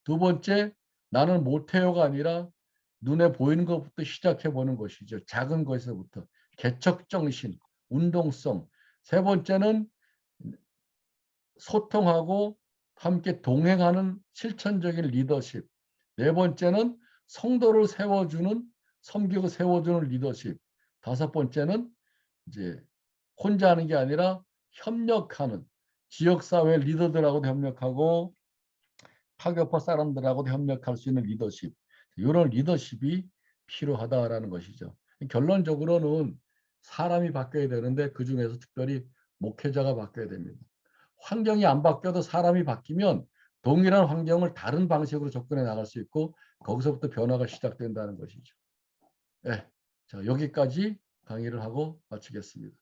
S1: 두 번째, 나는 못해요가 아니라 눈에 보이는 것부터 시작해 보는 것이죠. 작은 것에서부터. 개척정신, 운동성. 세 번째는 소통하고 함께 동행하는 실천적인 리더십. 네 번째는 성도를 세워주는, 섬기고 세워주는 리더십. 다섯 번째는 이제 혼자 하는 게 아니라 협력하는, 지역사회 리더들하고도 협력하고 타교파 사람들하고도 협력할 수 있는 리더십. 이런 리더십이 필요하다라는 것이죠. 결론적으로는 사람이 바뀌어야 되는데 그중에서 특별히 목회자가 바뀌어야 됩니다. 환경이 안 바뀌어도 사람이 바뀌면 동일한 환경을 다른 방식으로 접근해 나갈 수 있고 거기서부터 변화가 시작된다는 것이죠. 네, 자 여기까지 강의를 하고 마치겠습니다.